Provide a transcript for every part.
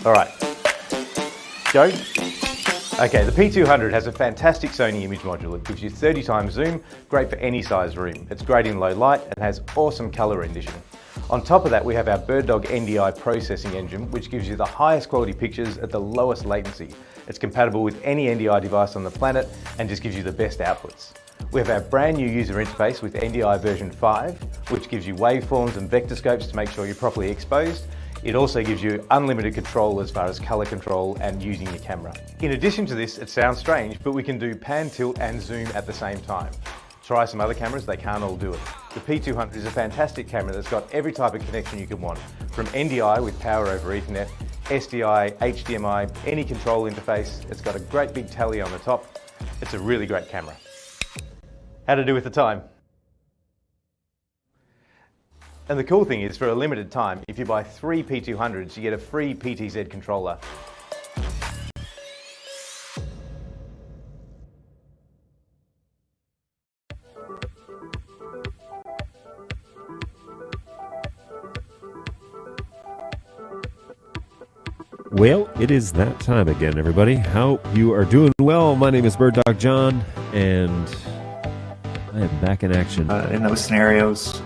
All right, go. Okay, the P200 has a fantastic Sony image module. It gives you 30 times zoom, great for any size room. It's great in low light and has awesome color rendition. On top of that, we have our BirdDog NDI processing engine, which gives you the highest quality pictures at the lowest latency. It's compatible with any NDI device on the planet and just gives you the best outputs. We have our brand new user interface with NDI version 5, which gives you waveforms and vector scopes to make sure you're properly exposed. It also gives you unlimited control as far as color control and using your camera. In addition to this, it sounds strange, but we can do pan, tilt and zoom at the same time. Try some other cameras, they can't all do it. The P200 is a fantastic camera that's got every type of connection you could want, from NDI with power over Ethernet, SDI, HDMI, any control interface. It's got a great big tally on the top. It's a really great camera. How to do with the time? And the cool thing is, for a limited time, if you buy 3 P200s, you get a free PTZ controller. Well, it is that time again, everybody. Hope you are doing well. My name is BirdDog John, and I am back in action. In those scenarios,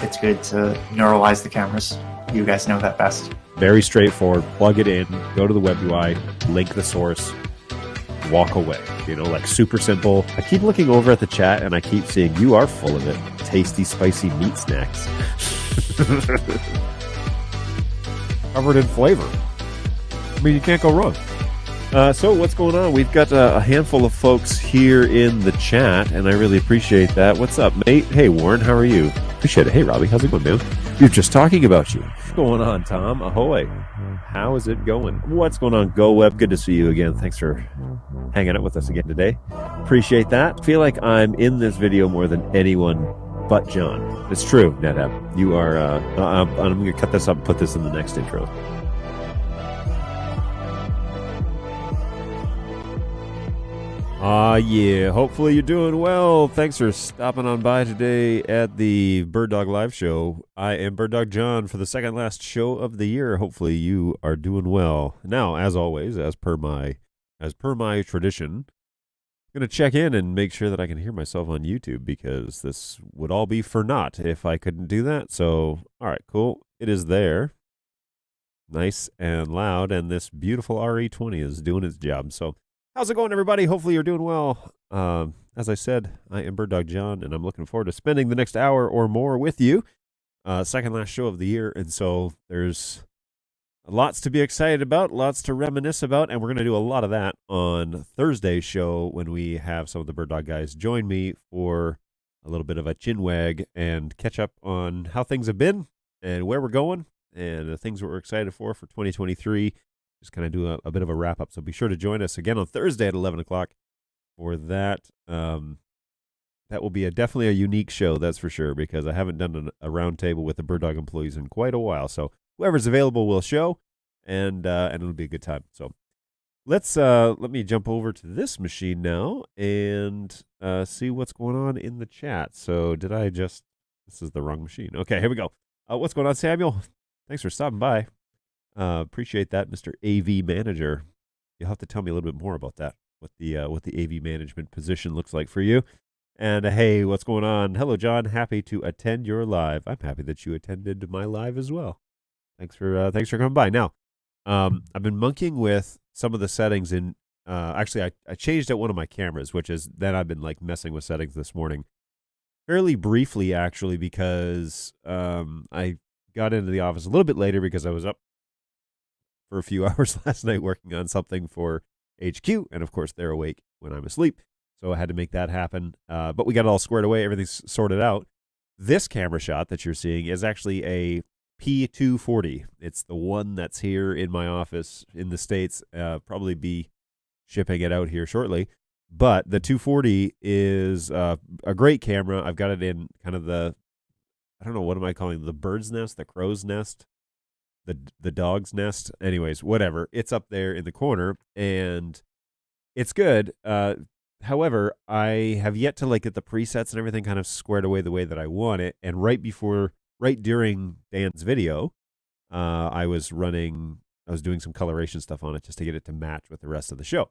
it's good to neuralize the cameras. You guys know that best. Very straightforward. Plug it in, go to the web UI, link the source, walk away. You know, like super simple. I keep looking over at the chat, and I keep seeing you are full of it. Tasty, spicy meat snacks. Covered in flavor. I mean, you can't go wrong. So what's going on? We've got a handful of folks here in the chat, and I really appreciate that. What's up, mate? Hey, Warren, how are you? Appreciate it. Hey, Robbie, how's it going, man? We were just talking about you. What's going on, Tom? Ahoy. How is it going? What's going on, GoWeb? Good to see you again. Thanks for hanging out with us again today. Appreciate that. Feel like I'm in this video more than anyone but John. It's true, NetApp. You are, I'm going to cut this up and put this in the next intro. Yeah, hopefully you're doing well. Thanks for stopping on by today at the BirdDog Live Show. I am BirdDog John for the second last show of the year. Hopefully you are doing well. Now, as always, as per my tradition, I'm going to check in and make sure that I can hear myself on YouTube, because this would all be for naught if I couldn't do that. So, all right, cool. It is there. Nice and loud, and this beautiful RE20 is doing its job. So, how's it going, everybody? Hopefully you're doing well. As I said, I am BirdDog John, and I'm looking forward to spending the next hour or more with you. Second last show of the year, and so there's lots to be excited about, lots to reminisce about, and we're going to do a lot of that on Thursday's show when we have some of the BirdDog guys join me for a little bit of a chin wag and catch up on how things have been and where we're going and the things that we're excited for 2023. Just kind of do a bit of a wrap-up. So be sure to join us again on Thursday at 11 o'clock for that. That will be definitely a unique show, that's for sure, because I haven't done a roundtable with the BirdDog employees in quite a while. So whoever's available will show, and it'll be a good time. So let me jump over to this machine now and see what's going on in the chat. So this is the wrong machine. Okay, here we go. What's going on, Samuel? Thanks for stopping by. Appreciate that, Mr. AV Manager. You'll have to tell me a little bit more about that, what the AV management position looks like for you. And hey, what's going on? Hello, John. Happy to attend your live. I'm happy that you attended my live as well. Thanks for coming by. Now, I've been monkeying with some of the settings in. Actually, I changed out one of my cameras, which is then I've been like messing with settings this morning, fairly briefly actually, because I got into the office a little bit later because I was up for a few hours last night working on something for HQ, and of course they're awake when I'm asleep, so I had to make that happen. But we got it all squared away, everything's sorted out. This camera shot that you're seeing is actually a P240. It's the one that's here in my office in the States. Probably be shipping it out here shortly. But the 240 is a great camera. I've got it in kind of the, I don't know, what am I calling it? The bird's nest, the crow's nest, the dog's nest. Anyways, whatever. It's up there in the corner, and it's good. However, I have yet to like get the presets and everything kind of squared away the way that I want it. And right during Dan's video, I was running I was doing some coloration stuff on it just to get it to match with the rest of the show.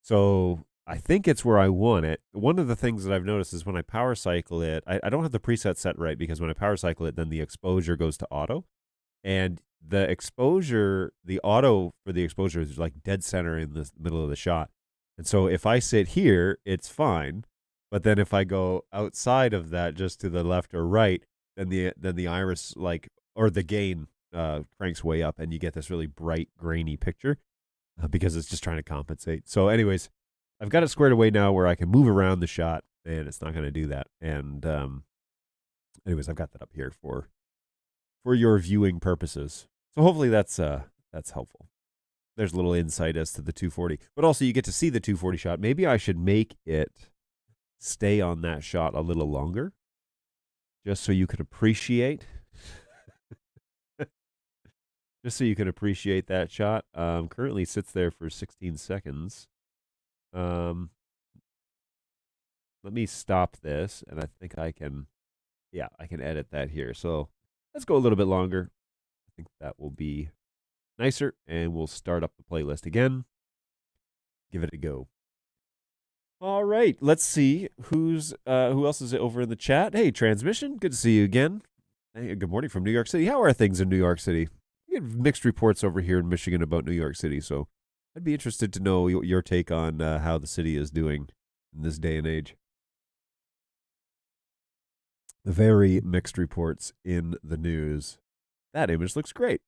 So I think it's where I want it. One of the things that I've noticed is when I power cycle it, I don't have the preset set right because when I power cycle it, then the exposure goes to auto. And the exposure, the auto for the exposure is like dead center in the middle of the shot. And so if I sit here, it's fine. But then if I go outside of that, just to the left or right, then the iris or the gain cranks way up, and you get this really bright, grainy picture because it's just trying to compensate. So, anyways, I've got it squared away now where I can move around the shot, and it's not going to do that. And anyways, I've got that up here for your viewing purposes. So hopefully that's helpful. There's a little insight as to the 240, but also you get to see the 240 shot. Maybe I should make it stay on that shot a little longer, just so you can appreciate. Just so you can appreciate that shot. Currently sits there for 16 seconds. Let me stop this, and I think I can edit that here. So let's go a little bit longer. I think that will be nicer, and we'll start up the playlist again. Give it a go. All right, let's see who else is over in the chat. Hey, Transmission, good to see you again. Hey, good morning from New York City. How are things in New York City? We get mixed reports over here in Michigan about New York City, so I'd be interested to know your take on how the city is doing in this day and age. Very mixed reports in the news. That image looks great.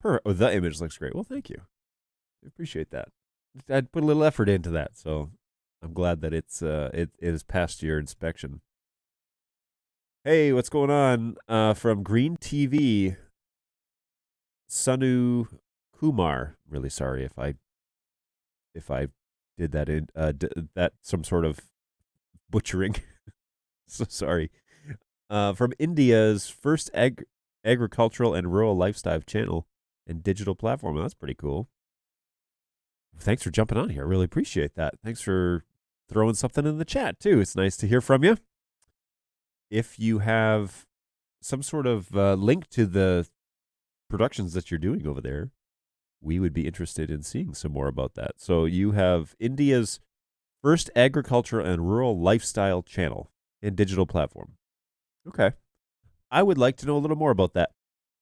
The image looks great. Well, thank you. I appreciate that. I'd put a little effort into that, so I'm glad that it is past your inspection. Hey, what's going on? From Green TV, Sanu Kumar. Really sorry if I did that that some sort of butchering. So sorry. From India's first agricultural and rural lifestyle channel and digital platform. Well, that's pretty cool. Thanks for jumping on here. I really appreciate that. Thanks for throwing something in the chat, too. It's nice to hear from you. If you have some sort of link to the productions that you're doing over there, we would be interested in seeing some more about that. So you have India's first agriculture and rural lifestyle channel and digital platform. Okay. I would like to know a little more about that.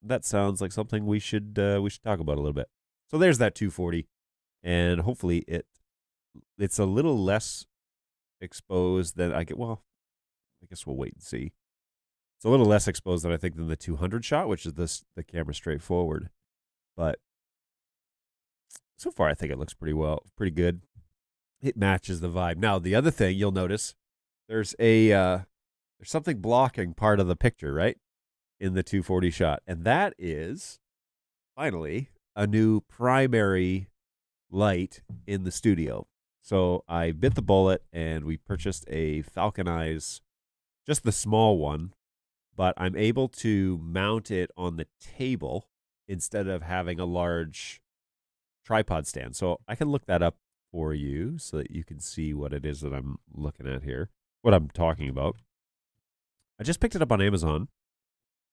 That sounds like something we should talk about a little bit. So there's that 240, and hopefully it's a little less exposed than I guess we'll wait and see. It's a little less exposed than I think than the 200 shot, which is the camera straight forward. But so far I think it looks pretty good. It matches the vibe. Now, the other thing you'll notice, there's something blocking part of the picture, right? In the 240 shot. And that is finally a new primary light in the studio. So I bit the bullet and we purchased a Falcon Eyes, just the small one, but I'm able to mount it on the table instead of having a large tripod stand. So I can look that up for you so that you can see what it is that I'm looking at here, what I'm talking about. I just picked it up on Amazon,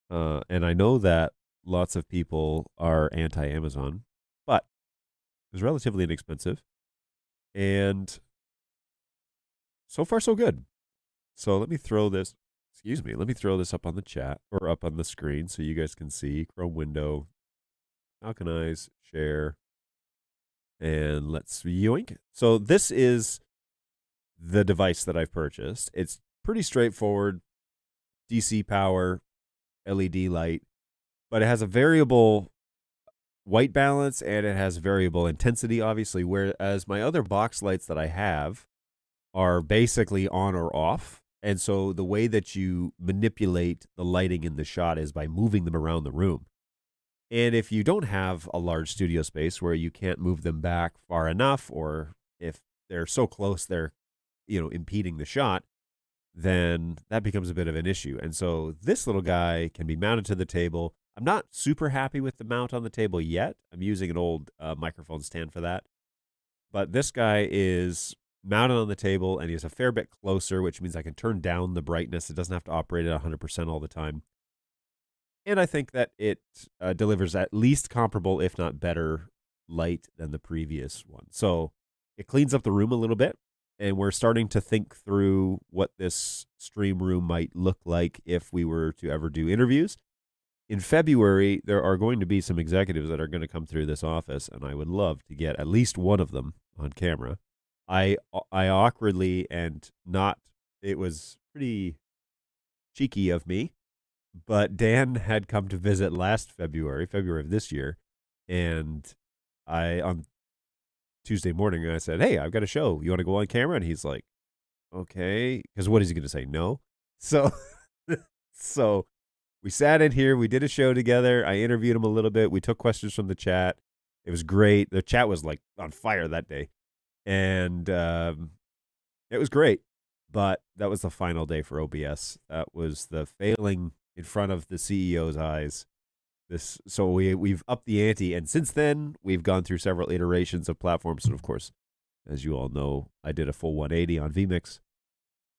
and I know that lots of people are anti-Amazon, but it was relatively inexpensive, and so far so good. So let me throw this up on the chat, or up on the screen so you guys can see. Chrome window, Falcon Eyes, share, and let's yoink. So this is the device that I've purchased. It's pretty straightforward. DC power, LED light, but it has a variable white balance and it has variable intensity, obviously, whereas my other box lights that I have are basically on or off. And so the way that you manipulate the lighting in the shot is by moving them around the room. And if you don't have a large studio space where you can't move them back far enough, or if they're so close they're, impeding the shot, then that becomes a bit of an issue. And so this little guy can be mounted to the table. I'm not super happy with the mount on the table yet. I'm using an old microphone stand for that. But this guy is mounted on the table, and he's a fair bit closer, which means I can turn down the brightness. It doesn't have to operate at 100% all the time. And I think that it delivers at least comparable, if not better, light than the previous one. So it cleans up the room a little bit, and we're starting to think through what this stream room might look like if we were to ever do interviews. In February, there are going to be some executives that are going to come through this office, and I would love to get at least one of them on camera. I awkwardly and not, it was pretty cheeky of me, but Dan had come to visit last February of this year, and on Tuesday morning, I said, hey, I've got a show. You want to go on camera? And he's like, okay, because what is he going to say? No. So, so we sat in here. We did a show together. I interviewed him a little bit. We took questions from the chat. It was great. The chat was like on fire that day. And it was great. But that was the final day for OBS. That was the failing in front of the CEO's eyes. So we've upped the ante. And since then, we've gone through several iterations of platforms. And of course, as you all know, I did a full 180 on vMix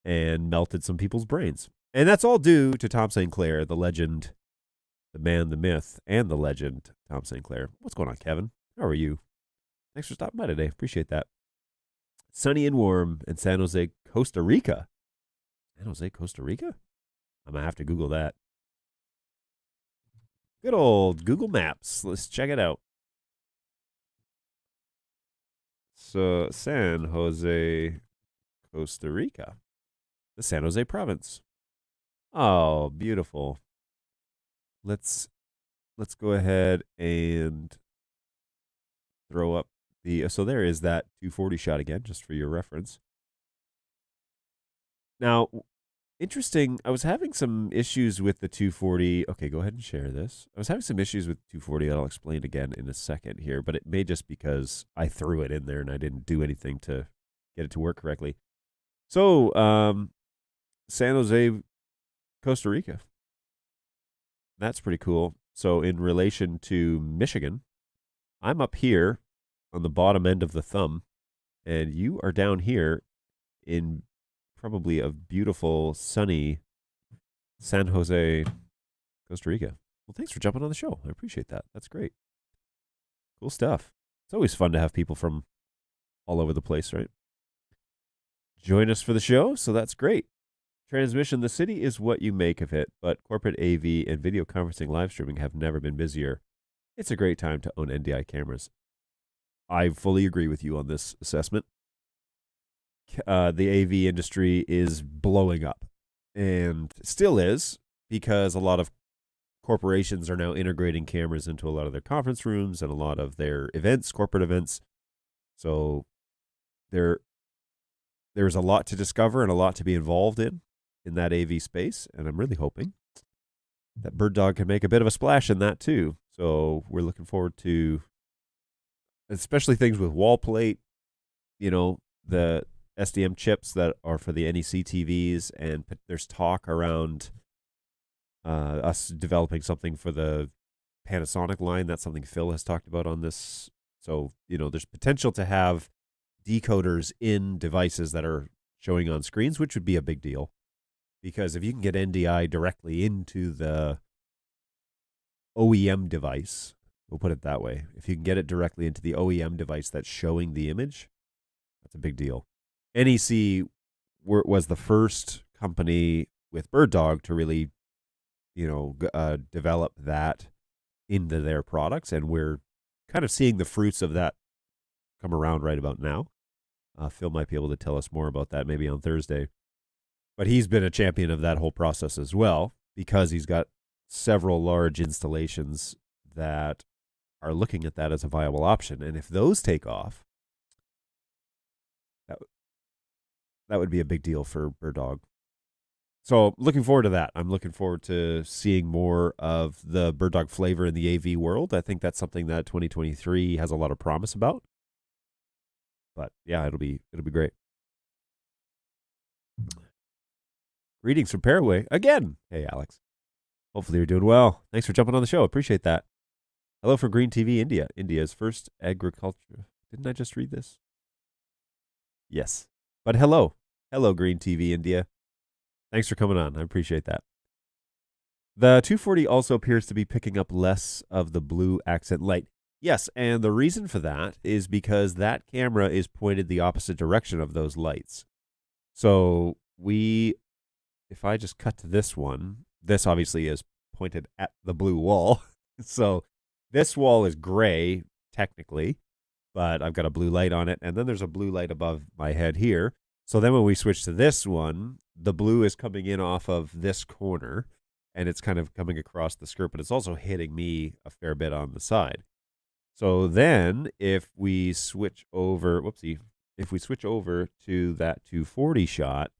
and melted some people's brains. And that's all due to Tom St. Clair, the legend, the man, the myth, and the legend, Tom St. Clair. What's going on, Kevin? How are you? Thanks for stopping by today. Appreciate that. Sunny and warm in San Jose, Costa Rica. San Jose, Costa Rica? I'm going to have to Google that. Good old Google Maps. Let's check it out. So, San Jose, Costa Rica. The San Jose province. Oh, beautiful. Let's go ahead and throw up so there is that 240 shot again, just for your reference. Now, interesting, I was having some issues with the 240. Okay, go ahead and share this. I was having some issues with 240 that I'll explain again in a second here, but it may just because I threw it in there and I didn't do anything to get it to work correctly. So, San Jose, Costa Rica. That's pretty cool. So in relation to Michigan, I'm up here on the bottom end of the thumb, and you are down here in probably a beautiful, sunny San Jose, Costa Rica. Well, thanks for jumping on the show. I appreciate that. That's great. Cool stuff. It's always fun to have people from all over the place, right? Join us for the show, so that's great. Transmission, the city is what you make of it, but corporate AV and video conferencing live streaming have never been busier. It's a great time to own NDI cameras. I fully agree with you on this assessment. The AV industry is blowing up, and still is, because a lot of corporations are now integrating cameras into a lot of their conference rooms and a lot of their events, corporate events. So there's a lot to discover and a lot to be involved in that AV space, and I'm really hoping that BirdDog can make a bit of a splash in that too. So we're looking forward to, especially things with wall plate, the SDM chips that are for the NEC TVs, and there's talk around us developing something for the Panasonic line. That's something Phil has talked about on this. So, there's potential to have decoders in devices that are showing on screens, which would be a big deal. Because if you can get NDI directly into the OEM device, we'll put it that way. If you can get it directly into the OEM device that's showing the image, that's a big deal. NEC was the first company with BirdDog to really, develop that into their products, and we're kind of seeing the fruits of that come around right about now. Phil might be able to tell us more about that maybe on Thursday. But he's been a champion of that whole process as well, because he's got several large installations that are looking at that as a viable option. And if those take off, that would be a big deal for BirdDog. So looking forward to that. I'm looking forward to seeing more of the BirdDog flavor in the AV world. I think that's something that 2023 has a lot of promise about. But yeah, it'll be great. Greetings from Paraguay again. Hey, Alex. Hopefully you're doing well. Thanks for jumping on the show. Appreciate that. Hello from Green TV India. India's first agriculture. Didn't I just read this? Yes. But hello. Hello, Green TV India. Thanks for coming on. I appreciate that. The 240 also appears to be picking up less of the blue accent light. Yes, and the reason for that is because that camera is pointed the opposite direction of those lights. So if I just cut to this one, this obviously is pointed at the blue wall. So this wall is gray, technically, but I've got a blue light on it, and then there's a blue light above my head here. So then when we switch to this one, the blue is coming in off of this corner, and it's kind of coming across the skirt, but it's also hitting me a fair bit on the side. So then if we switch over, if we switch over to that 240 shot,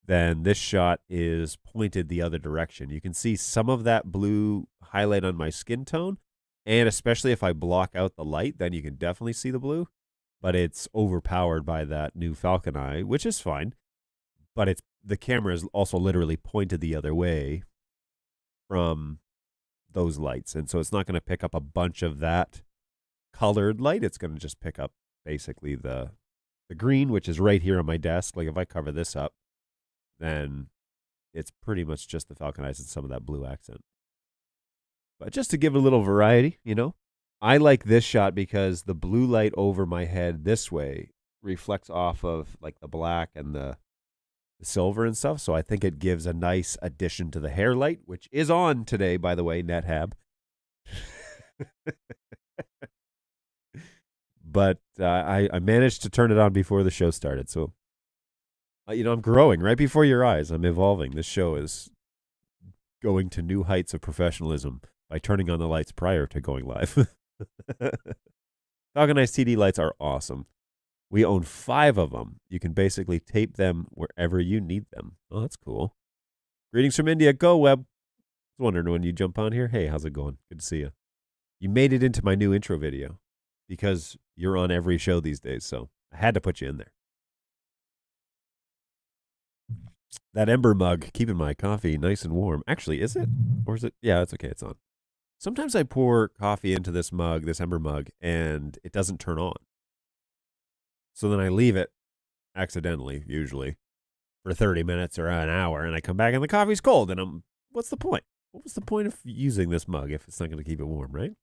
then this shot is pointed the other direction. You can see some of that blue highlight on my skin tone, and especially if I block out the light, then you can definitely see the blue, but it's overpowered by that new Falcon Eye, which is fine, but the camera is also literally pointed the other way from those lights, and so it's not going to pick up a bunch of that colored light. It's going to just pick up basically the green, which is right here on my desk. Like if I cover this up, then it's pretty much just the Falcon Eyes and some of that blue accent. But just to give a little variety, I like this shot because the blue light over my head this way reflects off of like the black and the silver and stuff. So I think it gives a nice addition to the hair light, which is on today, by the way, NetHab. But I managed to turn it on before the show started. So, I'm growing right before your eyes. I'm evolving. This show is going to new heights of professionalism by turning on the lights prior to going live. Falcon Eyes TD lights are awesome. We own 5 of them. You can basically tape them wherever you need them. Oh, that's cool. Greetings from India. Go, Web. I was wondering when you jump on here. Hey, how's it going? Good to see you. You made it into my new intro video because you're on every show these days, so I had to put you in there. That Ember mug, keeping my coffee nice and warm. Actually, is it? Or is it? Yeah, it's okay. It's on. Sometimes I pour coffee into this mug, this Ember mug, and it doesn't turn on. So then I leave it accidentally, usually, for 30 minutes or an hour, and I come back and the coffee's cold, and what's the point? What was the point of using this mug if it's not going to keep it warm, right?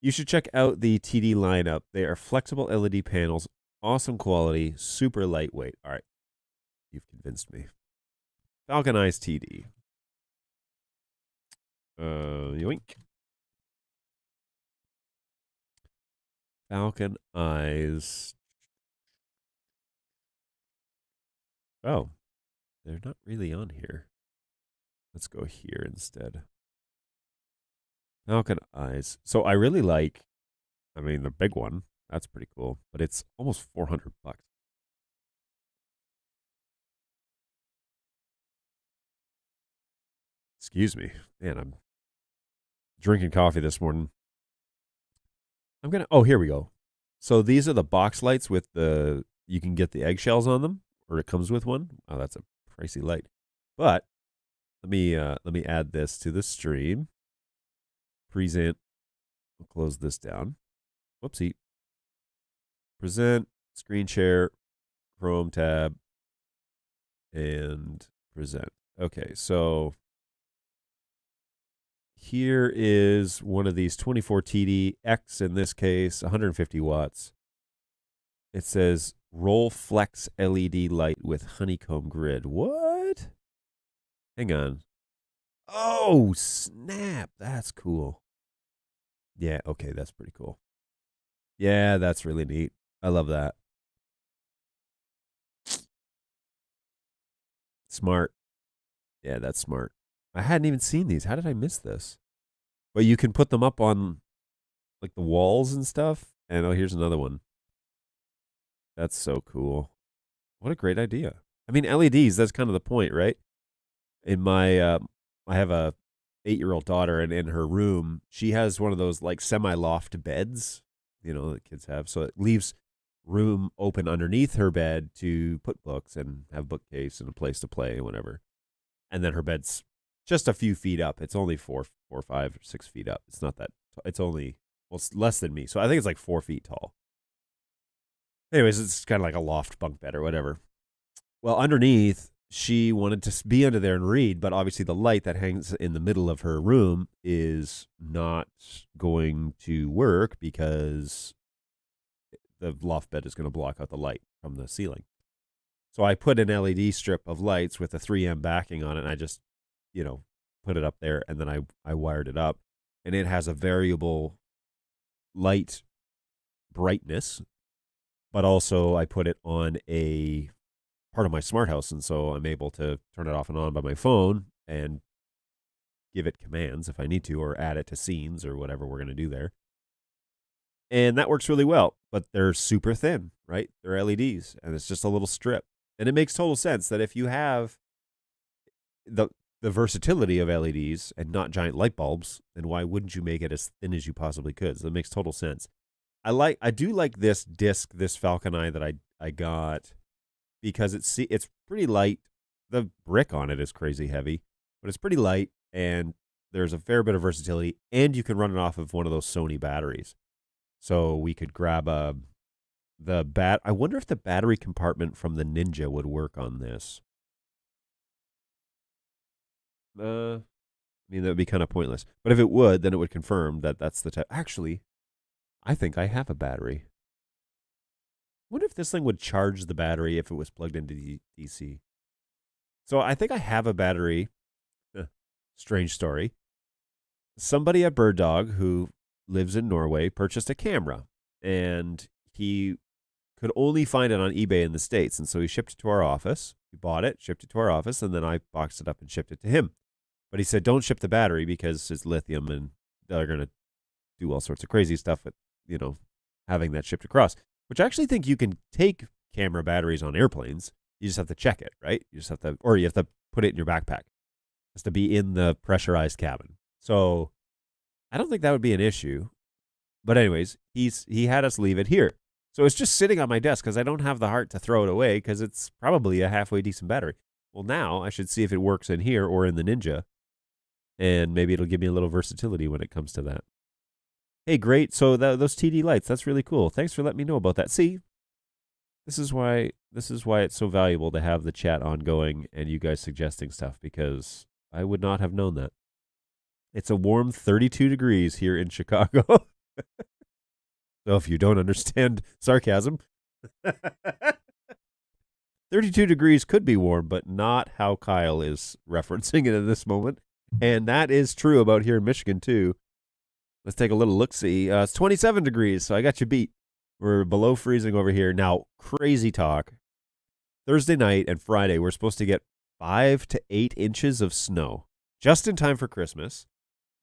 You should check out the TD lineup. They are flexible LED panels, awesome quality, super lightweight. All right. You've convinced me. Falcon Eyes TD. Yoink. Falcon Eyes. Oh, they're not really on here. Let's go here instead. Falcon Eyes. So I really like, the big one. That's pretty cool. But it's almost $400. Excuse me. Man, I'm drinking coffee this morning. Here we go. So these are the box lights with you can get the eggshells on them, or it comes with one. Oh, that's a pricey light. But let me add this to the stream. Present. I'll close this down. Whoopsie. Present, screen share, Chrome tab, and present. Okay, so here is one of these 24 TD X, in this case, 150 watts. It says Roll Flex LED light with honeycomb grid. What? Hang on. Oh, snap. That's cool. Yeah, okay, that's pretty cool. Yeah, that's really neat. I love that. Smart. Yeah, that's smart. I hadn't even seen these. How did I miss this? But you can put them up on like the walls and stuff. And here's another one. That's so cool. What a great idea. LEDs, that's kind of the point, right? In my I have a 8-year-old daughter, and in her room, she has one of those like semi-loft beds, that kids have. So it leaves room open underneath her bed to put books and have bookcase and a place to play and whatever. And then her bed's just a few feet up. It's only 4, 5, or 6 feet up. It's not that. It's only it's less than me. So I think it's like 4 feet tall. Anyways, it's kind of like a loft bunk bed or whatever. Well, underneath, she wanted to be under there and read, but obviously the light that hangs in the middle of her room is not going to work because the loft bed is going to block out the light from the ceiling. So I put an LED strip of lights with a 3M backing on it, and I just, put it up there, and then I wired it up. And it has a variable light brightness, but also I put it on a part of my smart house, and so I'm able to turn it off and on by my phone and give it commands if I need to, or add it to scenes or whatever we're going to do there. And that works really well, but they're super thin, right? They're LEDs, and it's just a little strip. And it makes total sense that if you have the versatility of LEDs and not giant light bulbs, then why wouldn't you make it as thin as you possibly could? So that makes total sense. I do like this disc, this Falcon Eye that I got, because it's pretty light. The brick on it is crazy heavy, but it's pretty light, and there's a fair bit of versatility, and you can run it off of one of those Sony batteries. So we could grab I wonder if the battery compartment from the Ninja would work on this. I mean, that would be kind of pointless. But if it would, then it would confirm that that's the type. Actually, I think I have a battery. I wonder if this thing would charge the battery if it was plugged into DC. So I think I have a battery. Strange story. Somebody at Bird Dog who lives in Norway purchased a camera, and he could only find it on eBay in the States. And so he shipped it to our office. He bought it, shipped it to our office, and then I boxed it up and shipped it to him. But he said, don't ship the battery because it's lithium and they're going to do all sorts of crazy stuff with, having that shipped across, which I actually think you can take camera batteries on airplanes. You just have to check it, right? You have to put it in your backpack. It has to be in the pressurized cabin. So I don't think that would be an issue. But anyways, he had us leave it here. So it's just sitting on my desk because I don't have the heart to throw it away because it's probably a halfway decent battery. Well, now I should see if it works in here or in the Ninja, and maybe it'll give me a little versatility when it comes to that. Hey, great. So those TD lights, that's really cool. Thanks for letting me know about that. See, this is why it's so valuable to have the chat ongoing and you guys suggesting stuff, because I would not have known that. It's a warm 32 degrees here in Chicago. So if you don't understand sarcasm, 32 degrees could be warm, but not how Kyle is referencing it at this moment. And that is true about here in Michigan, too. Let's take a little look-see. It's 27 degrees, so I got you beat. We're below freezing over here. Now, crazy talk. Thursday night and Friday, we're supposed to get 5 to 8 inches of snow, just in time for Christmas.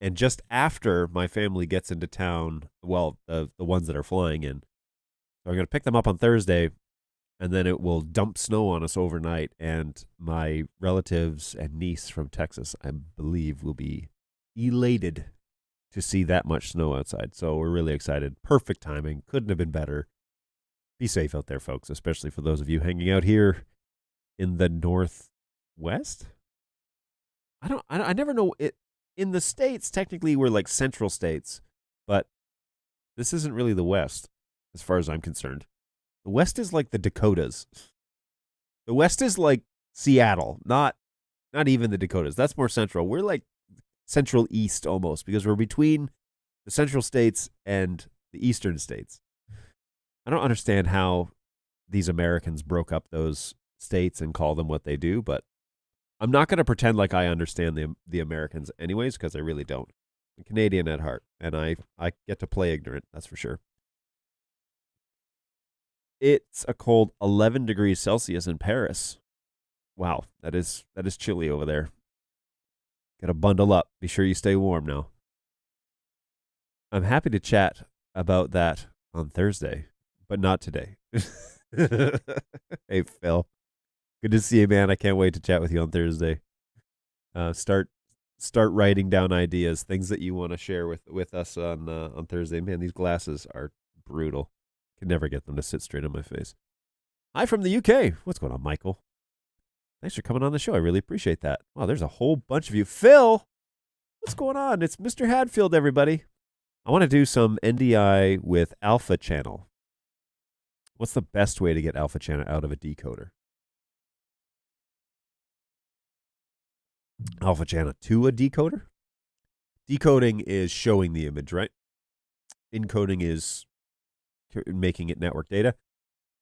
And just after my family gets into town, well, the ones that are flying in. So I'm going to pick them up on Thursday, and then it will dump snow on us overnight. And my relatives and niece from Texas, I believe, will be elated to see that much snow outside. So we're really excited. Perfect timing. Couldn't have been better. Be safe out there, folks, especially for those of you hanging out here in the Northwest. I never know it. In the States, technically, we're like central states, but this isn't really the West, as far as I'm concerned. The West is like the Dakotas. The West is like Seattle, not even the Dakotas. That's more central. We're like central east almost, because we're between the central states and the eastern states. I don't understand how these Americans broke up those states and call them what they do, but I'm not going to pretend like I understand the Americans anyways, because I really don't. I'm Canadian at heart, and I get to play ignorant, that's for sure. It's a cold 11 degrees Celsius in Paris. Wow, that is chilly over there. Got to bundle up. Be sure you stay warm now. I'm happy to chat about that on Thursday, but not today. Hey, Phil. Good to see you, man. I can't wait to chat with you on Thursday. Start writing down ideas, things that you want to share with us on Thursday. Man, these glasses are brutal. Can never get them to sit straight on my face. Hi from the UK. What's going on, Michael? Thanks for coming on the show. I really appreciate that. Wow, there's a whole bunch of you. Phil, what's going on? It's Mr. Hadfield, everybody. I want to do some NDI with Alpha Channel. What's the best way to get Alpha Channel out of a decoder? Alpha channel to a decoder. Decoding is showing the image, right? Encoding is making it network data.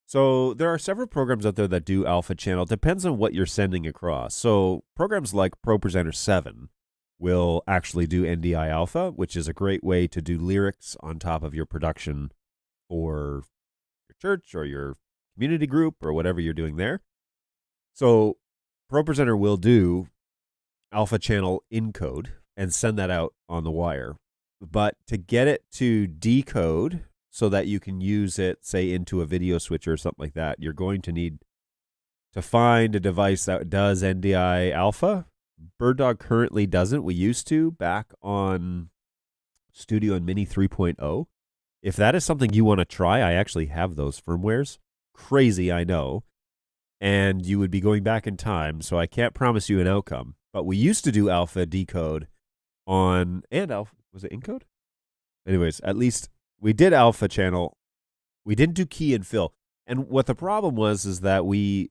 So there are several programs out there that do alpha channel. Depends on what you're sending across. So programs like ProPresenter 7 will actually do NDI alpha, which is a great way to do lyrics on top of your production for your church or your community group or whatever you're doing there. So ProPresenter will do alpha channel encode and send that out on the wire. But to get it to decode so that you can use it, say, into a video switcher or something like that, you're going to need to find a device that does NDI alpha. BirdDog currently doesn't. We used to back on Studio and Mini 3.0. If that is something you want to try, I actually have those firmwares. Crazy, I know. And you would be going back in time, so I can't promise you an outcome. But we used to do alpha decode on, and alpha, was it encode? Anyways, at least we did alpha channel. We didn't do key and fill. And what the problem was is that we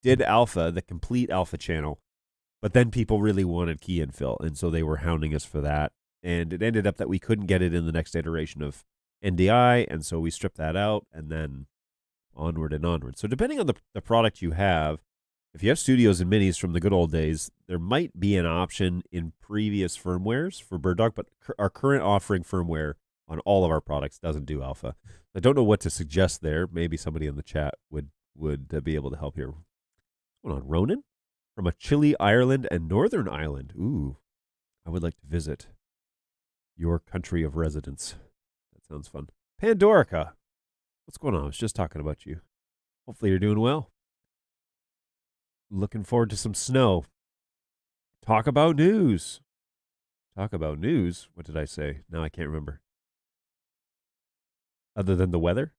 did alpha, the complete alpha channel, but then people really wanted key and fill, and so they were hounding us for that. And it ended up that we couldn't get it in the next iteration of NDI, and so we stripped that out, and then onward and onward. So depending on the product you have, if you have Studios and Minis from the good old days, there might be an option in previous firmwares for BirdDog, but our current offering firmware on all of our products doesn't do alpha. I don't know what to suggest there. Maybe somebody in the chat would be able to help here. What's going on, Ronan? From a chilly Ireland and Northern Ireland. Ooh, I would like to visit your country of residence. That sounds fun. Pandorica, what's going on? I was just talking about you. Hopefully you're doing well. Looking forward to some snow. Talk about news. Talk about news. What did I say? Now I can't remember. Other than the weather.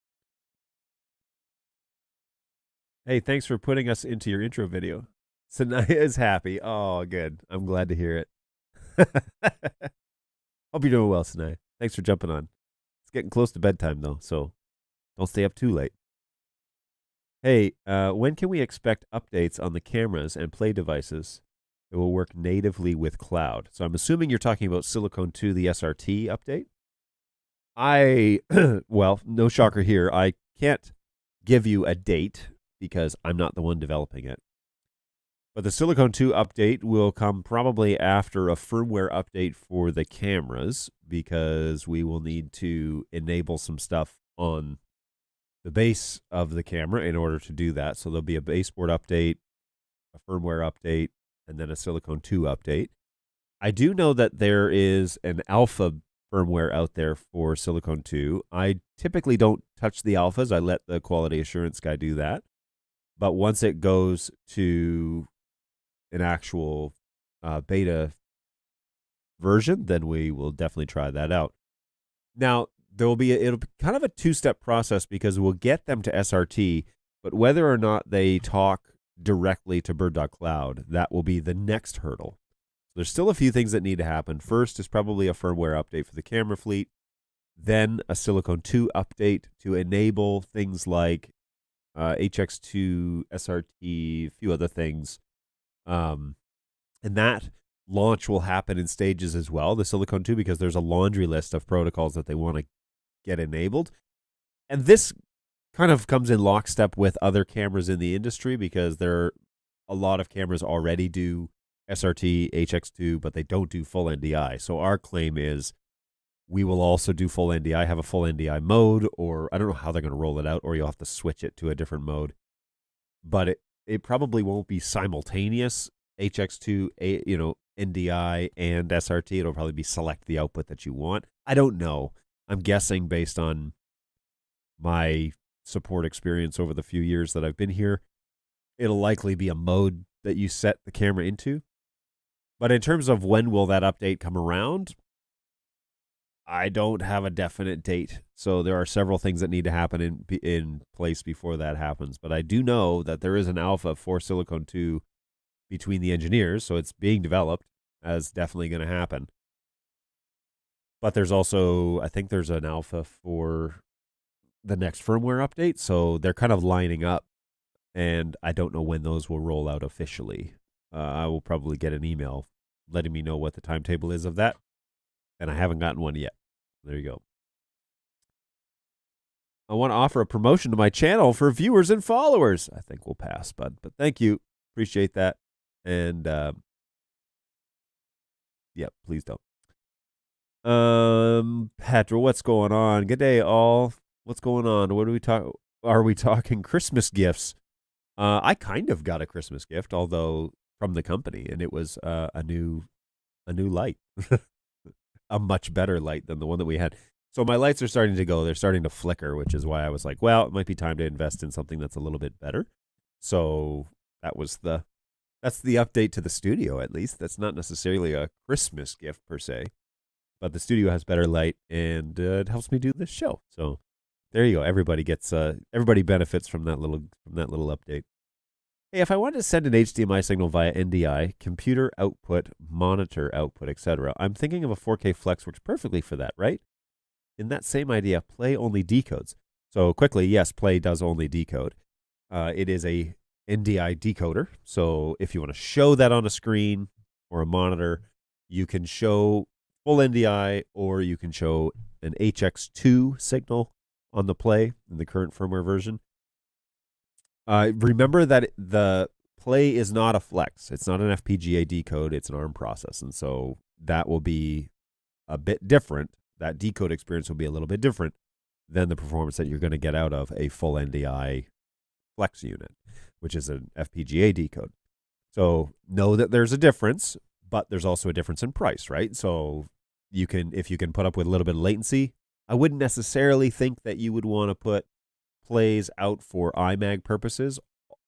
Hey, thanks for putting us into your intro video. Sanaya is happy. Oh, good. I'm glad to hear it. Hope you're doing well, Sanaya. Thanks for jumping on. It's getting close to bedtime, though, so don't stay up too late. Hey, when can we expect updates on the cameras and play devices that will work natively with cloud? So I'm assuming you're talking about Silicon 2, the SRT update. Well, no shocker here. I can't give you a date because I'm not the one developing it. But the Silicon 2 update will come probably after a firmware update for the cameras because we will need to enable some stuff on the base of the camera in order to do that. So there'll be a baseboard update, a firmware update, and then a Silicon 2 update. I do know that there is an alpha firmware out there for Silicon 2. I typically don't touch the alphas. I let the quality assurance guy do that. But once it goes to an actual beta version, then we will definitely try that out. Now, it'll be kind of a two-step process because we'll get them to SRT, but whether or not they talk directly to BirdDog Cloud, that will be the next hurdle. There's still a few things that need to happen. First is probably a firmware update for the camera fleet, then a Silicon 2 update to enable things like HX2, SRT, a few other things. And that launch will happen in stages as well, the Silicon 2, because there's a laundry list of protocols that they want to get enabled. And this kind of comes in lockstep with other cameras in the industry because there are a lot of cameras already do SRT, HX2, but they don't do full NDI. So our claim is we will also do full NDI, have a full NDI mode, or I don't know how they're going to roll it out, or you'll have to switch it to a different mode. But it probably won't be simultaneous HX2, NDI and SRT. It'll probably be select the output that you want. I don't know. I'm guessing based on my support experience over the few years that I've been here, it'll likely be a mode that you set the camera into. But in terms of when will that update come around, I don't have a definite date. So there are several things that need to happen in place before that happens. But I do know that there is an alpha for Silicon 2 between the engineers, so it's being developed as definitely going to happen. But there's also, I think there's an alpha for the next firmware update, so they're kind of lining up, and I don't know when those will roll out officially. I will probably get an email letting me know what the timetable is of that, and I haven't gotten one yet. There you go. I want to offer a promotion to my channel for viewers and followers. I think we'll pass, bud, but thank you. Appreciate that. And, yeah, please don't. Petra, what's going on? Good day, all. What's going on? What are we talking? Are we talking Christmas gifts? I kind of got a Christmas gift, although from the company, and it was a new light, a much better light than the one that we had. So my lights are starting to go. They're starting to flicker, which is why I was like, well, it might be time to invest in something that's a little bit better. So that's the update to the studio, at least. That's not necessarily a Christmas gift per se, but the studio has better light, and it helps me do this show. So there you go. Everybody benefits from that little update. Hey, if I wanted to send an HDMI signal via NDI, computer output, monitor output, etc., I'm thinking of a 4K Flex works perfectly for that, right? In that same idea, Play only decodes. So quickly, yes, Play does only decode. It is a NDI decoder. So if you want to show that on a screen or a monitor, you can show full NDI, or you can show an HX2 signal on the Play in the current firmware version. Remember that the Play is not a Flex. It's not an FPGA decode. It's an ARM process. And so that will be a bit different. That decode experience will be a little bit different than the performance that you're going to get out of a full NDI Flex unit, which is an FPGA decode. So know that there's a difference, but there's also a difference in price, right? So if you can put up with a little bit of latency, I wouldn't necessarily think that you would want to put Plays out for iMag purposes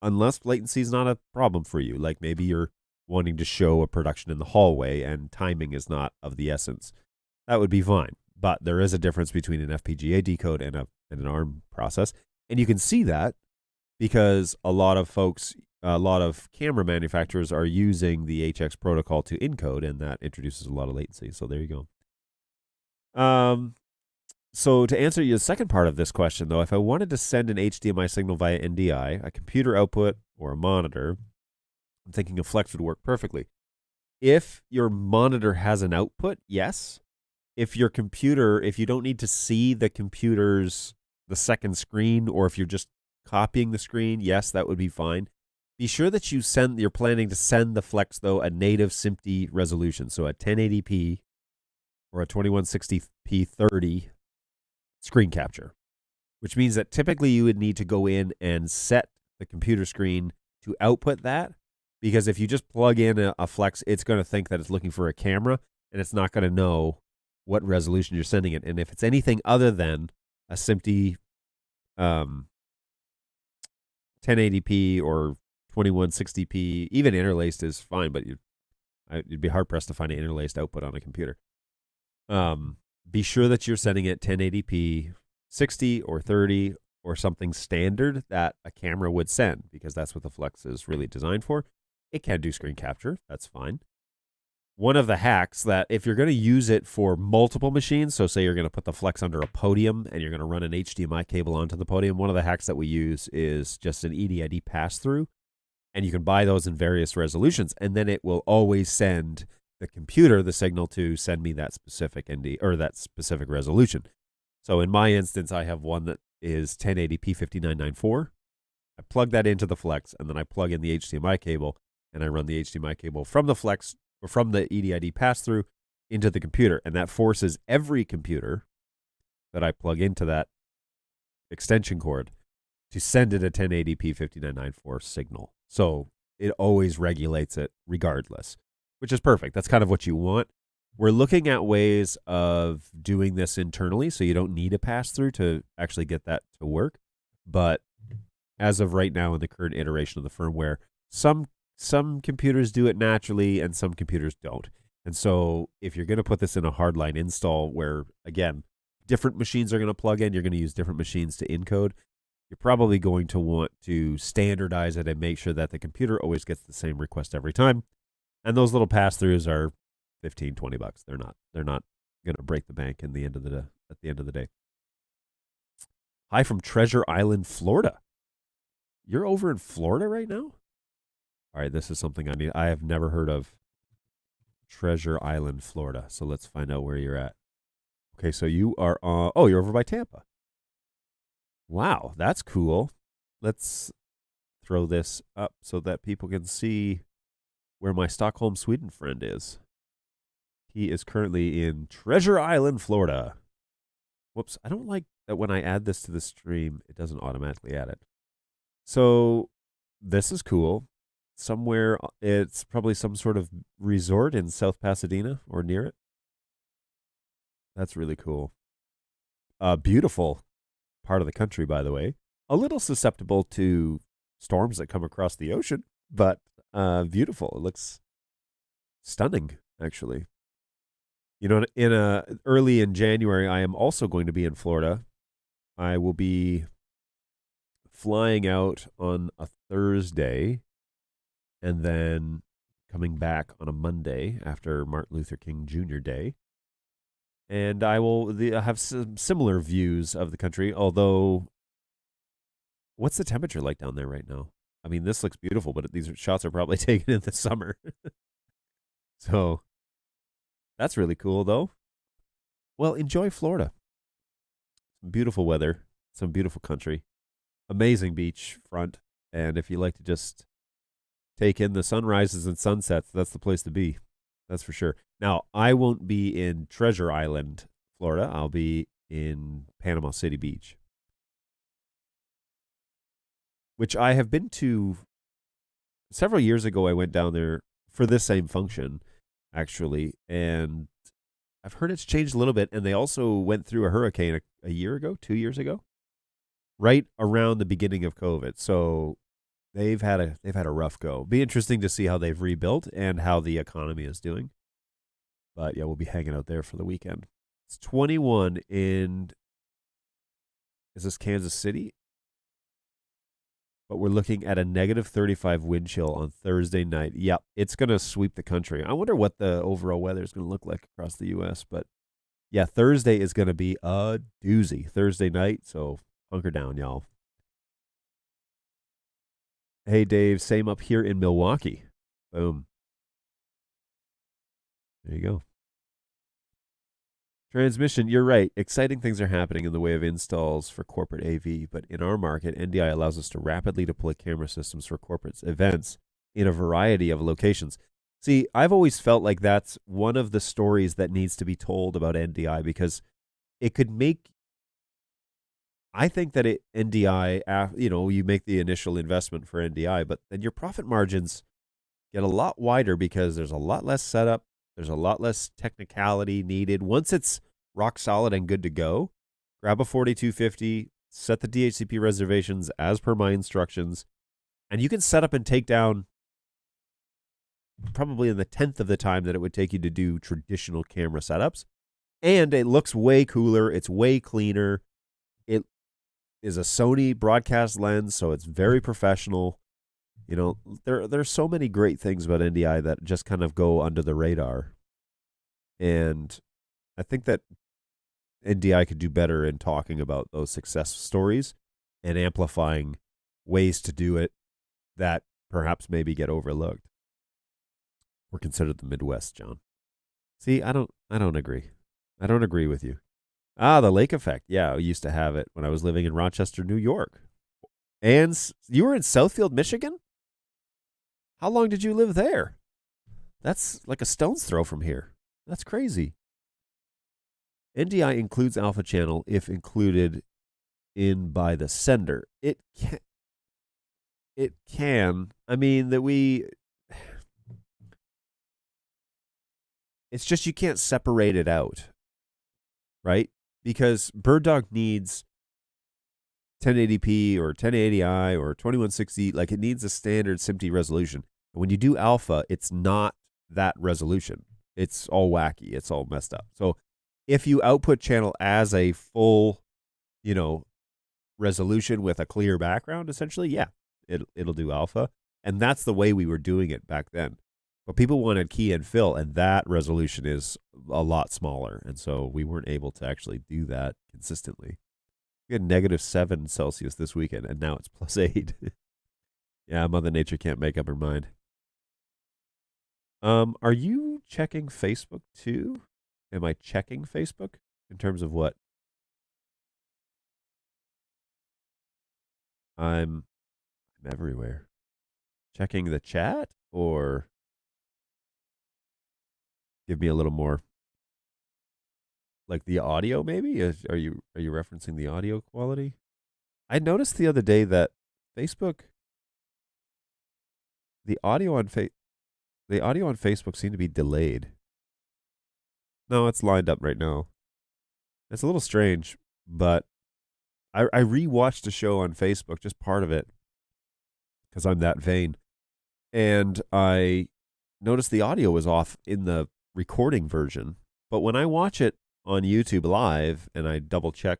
unless latency is not a problem for you. Like maybe you're wanting to show a production in the hallway and timing is not of the essence. That would be fine. But there is a difference between an FPGA decode and an ARM process. And you can see that because a lot of camera manufacturers are using the HX protocol to encode, and that introduces a lot of latency. So there you go. So to answer your second part of this question, though, if I wanted to send an HDMI signal via NDI, a computer output, or a monitor, I'm thinking a Flex would work perfectly. If your monitor has an output, yes. If your computer, if you don't need to see the the second screen, or if you're just copying the screen, yes, that would be fine. Be sure that you're planning to send the Flex, though, a native SMPTE resolution, so a 1080p or a 2160p 30 screen capture, which means that typically you would need to go in and set the computer screen to output that, because if you just plug in a Flex, it's going to think that it's looking for a camera, and it's not going to know what resolution you're sending it. And if it's anything other than a SMPTE 1080p or 2160p, even interlaced is fine, but you'd be hard-pressed to find an interlaced output on a computer. Be sure that you're sending it 1080p 60 or 30 or something standard that a camera would send, because that's what the Flex is really designed for. It can do screen capture. That's fine. One of the hacks that if you're going to use it for multiple machines, so say you're going to put the Flex under a podium and you're going to run an HDMI cable onto the podium, one of the hacks that we use is just an EDID pass-through, and you can buy those in various resolutions, and then it will always send the computer the signal to send me that specific that specific resolution. So in my instance, I have one that is 1080p 5994. I plug that into the Flex, and then I plug in the HDMI cable, and I run the HDMI cable from the Flex or from the EDID pass-through into the computer, and that forces every computer that I plug into that extension cord to send it a 1080p 5994 signal. So it always regulates it regardless, which is perfect. That's kind of what you want. We're looking at ways of doing this internally, so you don't need a pass-through to actually get that to work. But as of right now, in the current iteration of the firmware, some computers do it naturally and some computers don't. And so if you're going to put this in a hardline install where, again, different machines are going to plug in, you're going to use different machines to encode, you're probably going to want to standardize it and make sure that the computer always gets the same request every time. And those little pass-throughs are $15-$20. They're not going to break the bank at the end of the day. Hi from Treasure Island, Florida. You're over in Florida right now? All right, this is something I have never heard of. Treasure Island, Florida. So let's find out where you're at. Okay, so you are you're over by Tampa. Wow, that's cool. Let's throw this up so that people can see where my Stockholm, Sweden friend is. He is currently in Treasure Island, Florida. Whoops, I don't like that when I add this to the stream, it doesn't automatically add it. So this is cool. Somewhere, it's probably some sort of resort in South Pasadena or near it. That's really cool. Beautiful part of the country, by the way. A little susceptible to storms that come across the ocean, but beautiful. It looks stunning, actually. You know, early in January, I am also going to be in Florida. I will be flying out on a Thursday and then coming back on a Monday after Martin Luther King Jr. Day. And I will have some similar views of the country, although what's the temperature like down there right now? I mean, this looks beautiful, but these shots are probably taken in the summer. So that's really cool, though. Well, enjoy Florida. Beautiful weather, some beautiful country, amazing beach front. And if you like to just take in the sunrises and sunsets, that's the place to be. That's for sure. Now, I won't be in Treasure Island, Florida. I'll be in Panama City Beach, which I have been to several years ago. I went down there for this same function, actually, and I've heard it's changed a little bit. And they also went through a hurricane a year ago, 2 years ago, right around the beginning of COVID. So they've had a rough go. Be interesting to see how they've rebuilt and how the economy is doing. But yeah, we'll be hanging out there for the weekend. It's 21 in, is this Kansas City? But we're looking at a negative 35 wind chill on Thursday night. Yep, it's going to sweep the country. I wonder what the overall weather is going to look like across the U.S. But yeah, Thursday is going to be a doozy. Thursday night, so hunker down, y'all. Hey, Dave, same up here in Milwaukee. Boom. There you go. Transmission, you're right. Exciting things are happening in the way of installs for corporate AV, but in our market, NDI allows us to rapidly deploy camera systems for corporate events in a variety of locations. See, I've always felt like that's one of the stories that needs to be told about NDI, because it could make, I think that NDI, you make the initial investment for NDI, but then your profit margins get a lot wider because there's a lot less setup. There's a lot less technicality needed. Once it's rock solid and good to go, grab a 4250, set the DHCP reservations as per my instructions, and you can set up and take down probably in the 10th of the time that it would take you to do traditional camera setups. And it looks way cooler. It's way cleaner. It is a Sony broadcast lens, so it's very professional. You know, there's so many great things about NDI that just kind of go under the radar. And I think that NDI could do better in talking about those success stories and amplifying ways to do it that perhaps maybe get overlooked. We're considered the Midwest, John. See, I don't agree. I don't agree with you. The lake effect. Yeah, I used to have it when I was living in Rochester, New York. And you were in Southfield, Michigan? How long did you live there? That's like a stone's throw from here. That's crazy. NDI includes alpha channel if included in by the sender. It can. I mean, it's just you can't separate it out, right? Because BirdDog needs 1080p or 1080i or 2160, like it needs a standard SMPTE resolution. And when you do alpha, it's not that resolution. It's all wacky. It's all messed up. So if you output channel as a full, resolution with a clear background, essentially, yeah, it'll do alpha. And that's the way we were doing it back then. But people wanted key and fill, and that resolution is a lot smaller. And so we weren't able to actually do that consistently. We had -7 Celsius this weekend, and now it's +8. Yeah, Mother Nature can't make up her mind. Are you checking Facebook too? Am I checking Facebook in terms of what? I'm everywhere. Checking the chat, or give me a little more, like the audio maybe? Are you referencing the audio quality? I noticed the other day that Facebook, the audio on Facebook seemed to be delayed. No, it's lined up right now. It's a little strange, but I rewatched a show on Facebook, just part of it, because I'm that vain. And I noticed the audio was off in the recording version. But when I watch it on YouTube live and I double check,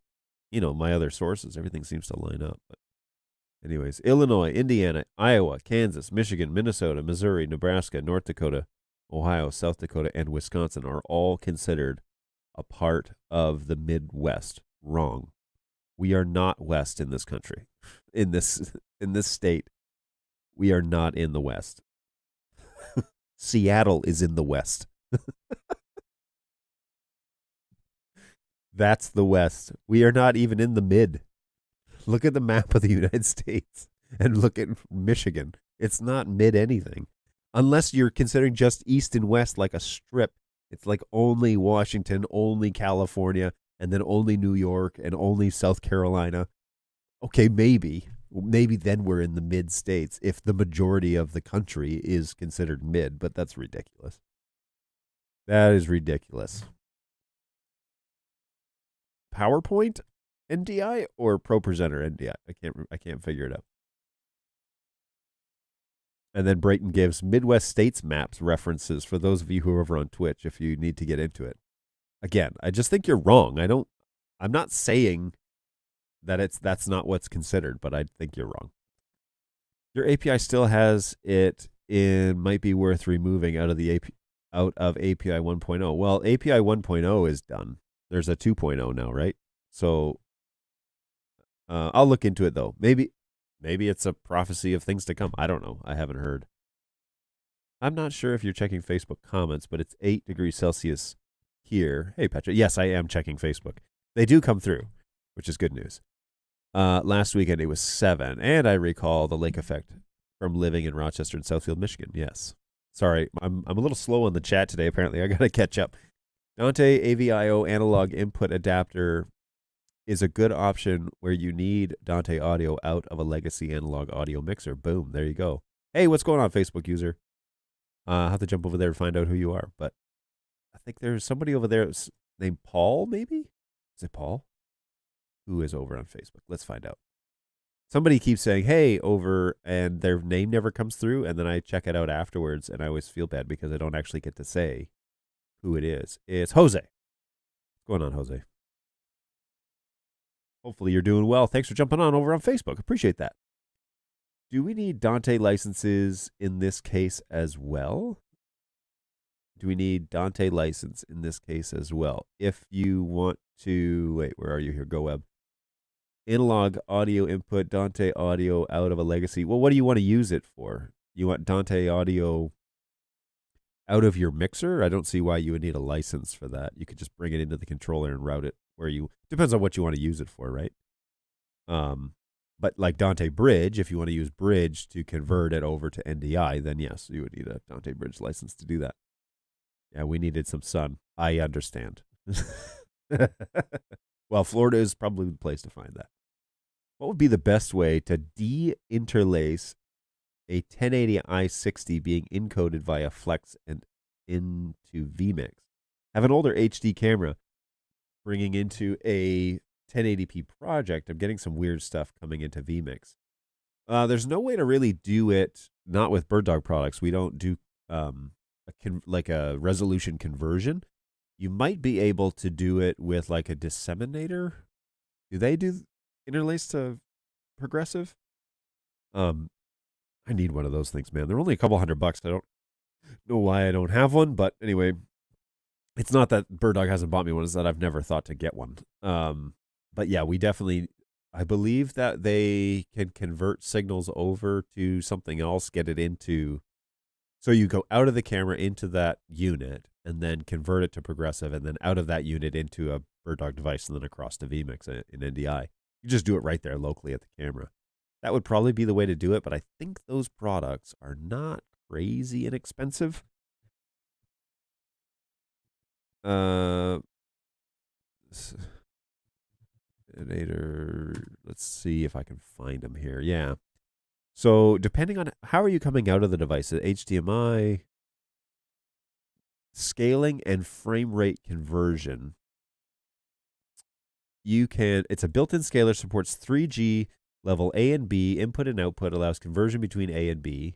my other sources, everything seems to line up. But anyways, Illinois, Indiana, Iowa, Kansas, Michigan, Minnesota, Missouri, Nebraska, North Dakota, Ohio, South Dakota, and Wisconsin are all considered a part of the Midwest. Wrong. We are not West in this country. In this state, we are not in the West. Seattle is in the West. That's the West. We are not even in the mid. Look at the map of the United States and look at Michigan. It's not mid anything. Unless you're considering just east and west like a strip. It's like only Washington, only California, and then only New York and only South Carolina. Okay, maybe then we're in the mid states if the majority of the country is considered mid, but that's ridiculous. That is ridiculous. PowerPoint NDI or ProPresenter NDI? I can't figure it out. And then Brayton gives Midwest states maps references for those of you who are over on Twitch if you need to get into it. Again, I just think you're wrong. I'm not saying that that's not what's considered, but I think you're wrong. Your API still has it might be worth removing out of API 1.0. Well, API 1.0 is done. There's a 2.0 now, right? So I'll look into it though. Maybe it's a prophecy of things to come. I don't know. I haven't heard. I'm not sure if you're checking Facebook comments, but it's 8 degrees Celsius here. Hey, Petra. Yes, I am checking Facebook. They do come through, which is good news. Last weekend it was 7, and I recall the lake effect from living in Rochester and Southfield, Michigan. Yes. Sorry, I'm a little slow on the chat today. Apparently, I got to catch up. Dante AVIO analog input adapter is a good option where you need Dante audio out of a legacy analog audio mixer. Boom, there you go. Hey, what's going on, Facebook user? I'll have to jump over there to find out who you are. But I think there's somebody over there named Paul, maybe? Is it Paul? Who is over on Facebook? Let's find out. Somebody keeps saying, hey, over, and their name never comes through, and then I check it out afterwards, and I always feel bad because I don't actually get to say who it is. It's Jose. What's going on, Jose? Hopefully you're doing well. Thanks for jumping on over on Facebook. Appreciate that. Do we need Dante licenses in this case as well? Do we need Dante license in this case as well? If you want to, wait, where are you here? GoWeb. Analog audio input, Dante audio out of a legacy. Well, what do you want to use it for? You want Dante audio out of your mixer? I don't see why you would need a license for that. You could just bring it into the controller and route it where you, depends on what you want to use it for, right? But like Dante Bridge, if you want to use Bridge to convert it over to NDI, then yes, you would need a Dante Bridge license to do that. Yeah, we needed some sun. I understand. Well, Florida is probably the place to find that. What would be the best way to de-interlace a 1080 i60 being encoded via Flex and into vMix? Have an older HD camera bringing into a 1080p project. I'm getting some weird stuff coming into vMix. There's no way to really do it, not with BirdDog products. We don't do like a resolution conversion. You might be able to do it with like a disseminator. Do they do interlace to progressive? I need one of those things, man. They're only a couple $100. I don't know why I don't have one, but anyway, it's not that BirdDog hasn't bought me one. It's that I've never thought to get one. But yeah, we definitely, I believe that they can convert signals over to something else, get it into So you go out of the camera into that unit and then convert it to progressive, and then out of that unit into a BirdDog device and then across to vMix in NDI. You just do it right there locally at the camera. That would probably be the way to do it, but I think those products are not crazy inexpensive. Let's see if I can find them here. Yeah. So depending on how are you coming out of the device, the HDMI, scaling, and frame rate conversion. It's a built-in scaler, supports 3G level A and B, input and output, allows conversion between A and B.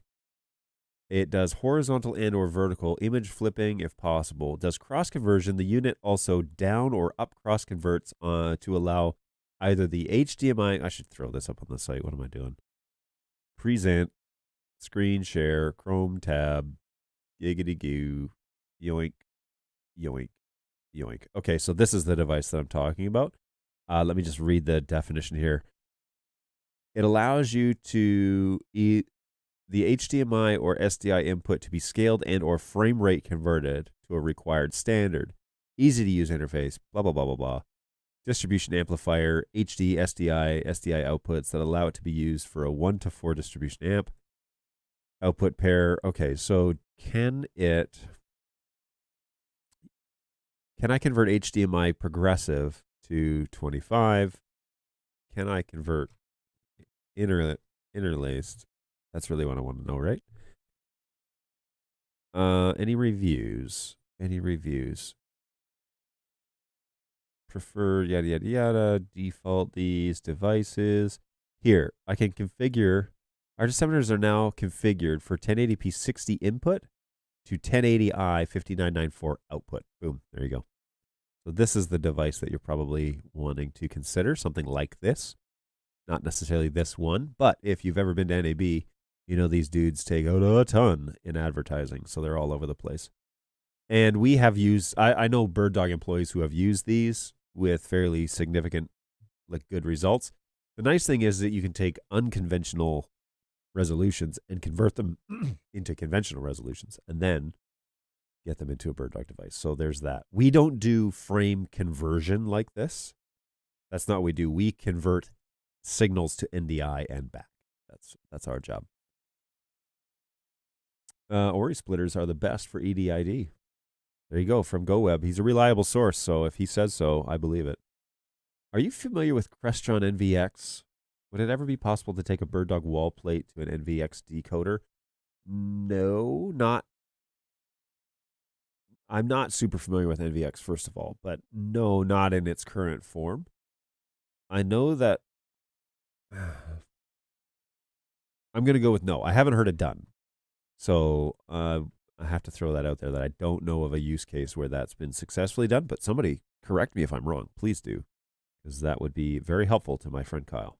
It does horizontal and or vertical image flipping if possible. It does cross conversion. The unit also down or up cross converts to allow either the HDMI. I should throw this up on the site. What am I doing? Present, screen share, Chrome tab, giggity goo, yoink, yoink, yoink. Okay, so this is the device that I'm talking about. Let me just read the definition here. It allows you to the HDMI or SDI input to be scaled and or frame rate converted to a required standard. Easy to use interface, blah, blah, blah, blah, blah. Distribution amplifier, HD, SDI outputs that allow it to be used for a 1-to-4 distribution amp. Output pair. Okay, so can I convert HDMI progressive to 25? Can I convert interlaced? That's really what I want to know, right? Any reviews? Preferred, yada, yada, yada. Default these devices. Here, I can configure. Our disseminators are now configured for 1080p 60 input to 1080i 5994 output. Boom, there you go. So this is the device that you're probably wanting to consider, something like this. Not necessarily this one, but if you've ever been to NAB, you know these dudes take out a ton in advertising, so they're all over the place. And we have used, I know BirdDog employees who have used these with fairly significant, good results. The nice thing is that you can take unconventional resolutions and convert them into conventional resolutions and then get them into a BirdDog device. So there's that. We don't do frame conversion like this. That's not what we do. We convert signals to NDI and back. That's our job. Ori splitters are the best for EDID. There you go, from GoWeb. He's a reliable source, so if he says so, I believe it. Are you familiar with Crestron NVX? Would it ever be possible to take a BirdDog wall plate to an NVX decoder? No, not. I'm not super familiar with NVX, first of all, but no, not in its current form. I know that. I'm going to go with no. I haven't heard it done. So I have to throw that out there that I don't know of a use case where that's been successfully done, but somebody correct me if I'm wrong. Please do, because that would be very helpful to my friend Kyle.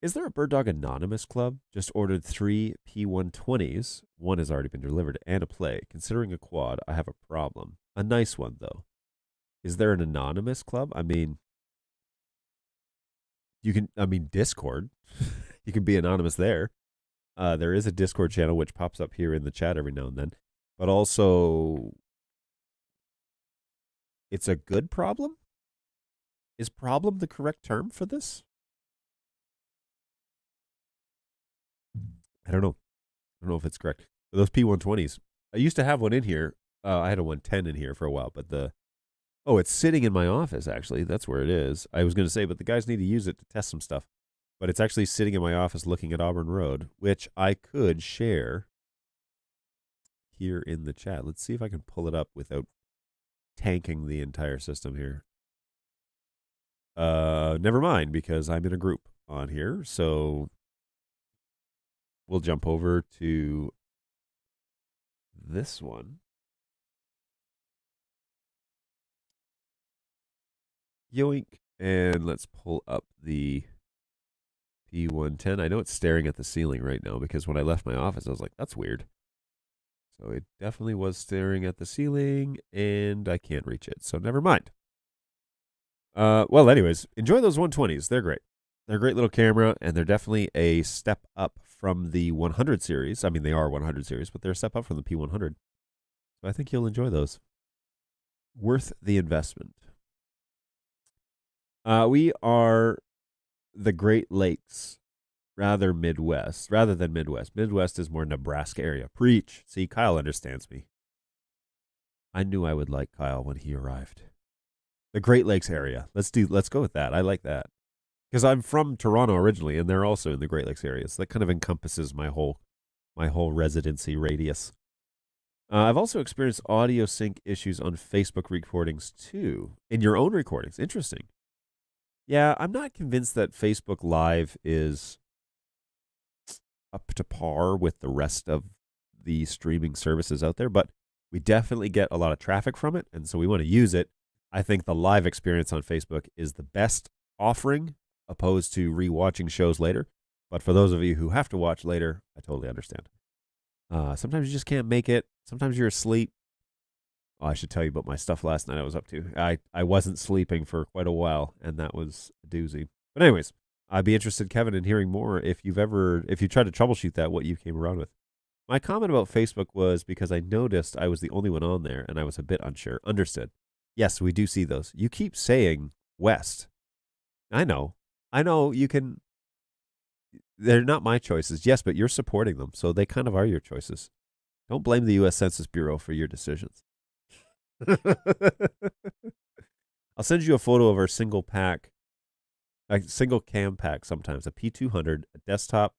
Is there a BirdDog Anonymous Club? Just ordered 3 P120s. One has already been delivered and a play. Considering a quad, I have a problem. A nice one, though. Is there an Anonymous Club? I mean, Discord. You can be anonymous there. There is a Discord channel which pops up here in the chat every now and then. But also, it's a good problem? Is problem the correct term for this? I don't know. I don't know if it's correct. But those P120s, I used to have one in here. I had a 110 in here for a while, but it's sitting in my office, actually. That's where it is. I was going to say, but the guys need to use it to test some stuff. But it's actually sitting in my office looking at Auburn Road, which I could share here in the chat. Let's see if I can pull it up without tanking the entire system here. Never mind, because I'm in a group on here. So we'll jump over to this one. Yoink. And let's pull up the P110. I know it's staring at the ceiling right now because when I left my office, I was like, that's weird. So it definitely was staring at the ceiling and I can't reach it. So never mind. Well, anyways, enjoy those 120s. They're great. They're a great little camera, and they're definitely a step up from the 100 series. I mean, they are 100 series, but they're a step up from the P100. So I think you'll enjoy those. Worth the investment. We are the Great Lakes, rather than Midwest. Midwest is more Nebraska area. Preach. See, Kyle understands me. I knew I would like Kyle when he arrived. The Great Lakes area. Let's go with that. I like that. Because I'm from Toronto originally, and they're also in the Great Lakes area. So that kind of encompasses my whole residency radius. I've also experienced audio sync issues on Facebook recordings too. In your own recordings. Interesting. Yeah, I'm not convinced that Facebook Live is up to par with the rest of the streaming services out there, but we definitely get a lot of traffic from it, and so we want to use it. I think the live experience on Facebook is the best offering, opposed to rewatching shows later. But for those of you who have to watch later, I totally understand. Sometimes you just can't make it. Sometimes you're asleep. Oh, I should tell you about my stuff last night I was up to. I wasn't sleeping for quite a while, and that was a doozy. But anyways, I'd be interested, Kevin, in hearing more if you tried to troubleshoot that, what you came around with. My comment about Facebook was because I noticed I was the only one on there, and I was a bit unsure. Understood. Yes, we do see those. You keep saying West. I know you can. They're not my choices. Yes, but you're supporting them, so they kind of are your choices. Don't blame the U.S. Census Bureau for your decisions. I'll send you a photo of our single cam pack sometimes. A P200, a desktop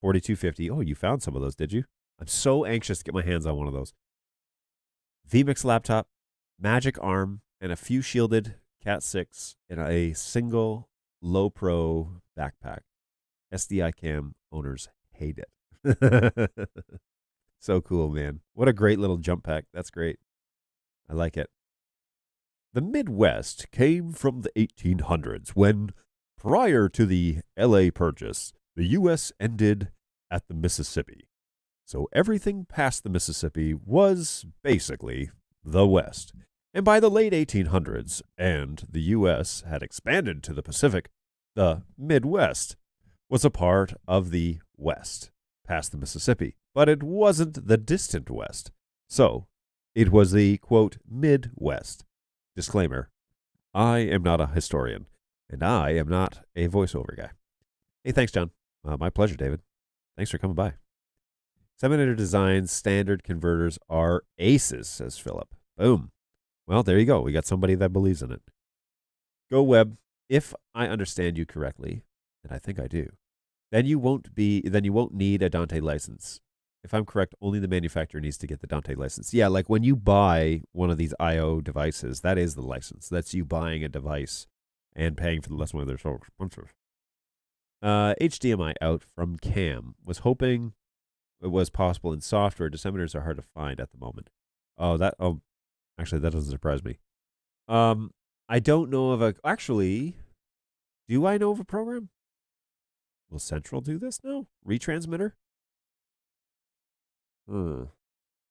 4250. Oh, you found some of those, did you? I'm so anxious to get my hands on one of those. vMix laptop, Magic Arm, and a few shielded Cat 6 in a single low pro backpack. SDI cam owners hate it. So cool, man. What a great little jump pack. That's great. I like it. The Midwest came from the 1800s when, prior to the LA Purchase, the U.S. ended at the Mississippi. So everything past the Mississippi was basically the West. And by the late 1800s, and the U.S. had expanded to the Pacific, the Midwest was a part of the West, past the Mississippi. But it wasn't the distant West. So it was the, quote, Midwest. Disclaimer, I am not a historian, and I am not a voiceover guy. Hey, thanks, John. My pleasure, David. Thanks for coming by. Seminator Designs standard converters are aces, says Philip. Boom. Well, there you go. We got somebody that believes in it. Go Web. If I understand you correctly, and I think I do, then you won't need a Dante license. If I'm correct, only the manufacturer needs to get the Dante license. Yeah, like when you buy one of these I/O devices, that is the license. That's you buying a device and paying for the lesson when they're so expensive. HDMI out from Cam. Was hoping it was possible in software. Disseminators are hard to find at the moment. Actually, that doesn't surprise me. I don't know of a. Actually, do I know of a program? Will Central do this now? Retransmitter?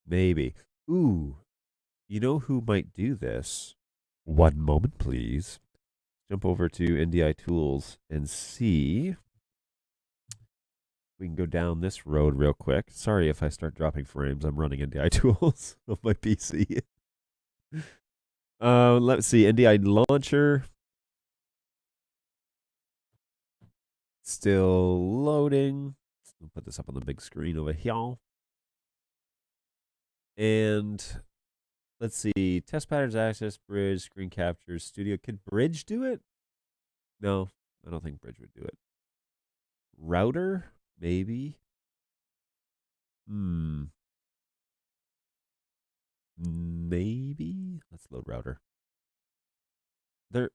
Maybe. Ooh, you know who might do this? One moment, please. Jump over to NDI Tools and see. We can go down this road real quick. Sorry if I start dropping frames. I'm running NDI Tools on my PC. Let's see. NDI Launcher. Still loading. I'll put this up on the big screen over here. And let's see. Test patterns, access, bridge, screen captures, studio. Could bridge do it? No, I don't think bridge would do it. Router? Maybe. Maybe. Let's load router. There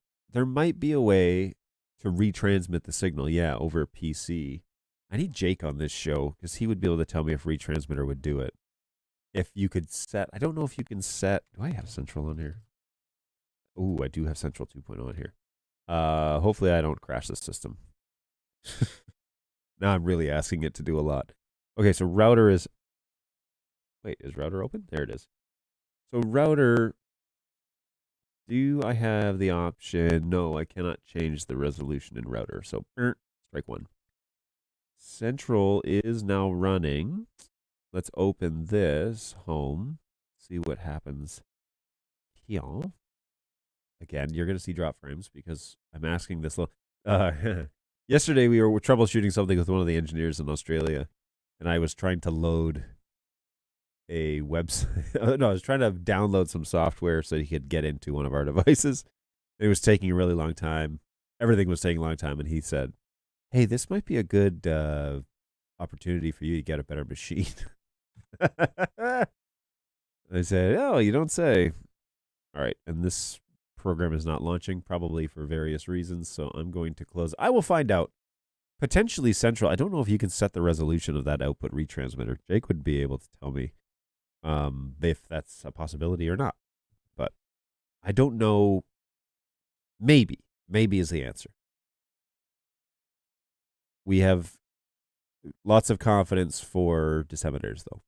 might be a way to retransmit the signal, yeah, over PC. I need Jake on this show because he would be able to tell me if retransmitter would do it. If you could set, I don't know if you can set, do I have Central on here? Oh, I do have Central 2.0 on here. Hopefully I don't crash the system. Now I'm really asking it to do a lot. Okay, so router is, wait, is router open? There it is. So router Do I have the option? No, I cannot change the resolution in router. So, strike one. Central is now running. Let's open this home. See what happens here. Again, you're going to see drop frames because I'm asking this little. Yesterday, we were troubleshooting something with one of the engineers in Australia, and I was trying to load a website. No, I was trying to download some software so he could get into one of our devices. It was taking a really long time. Everything was taking a long time, and he said, "Hey, this might be a good opportunity for you to get a better machine." I said, "Oh, you don't say." All right, and this program is not launching, probably for various reasons, so I'm going to close. I will find out. Potentially Central. I don't know if you can set the resolution of that output retransmitter. Jake would be able to tell me if that's a possibility or not. But I don't know. Maybe. Maybe is the answer. We have lots of confidence for disseminators, though.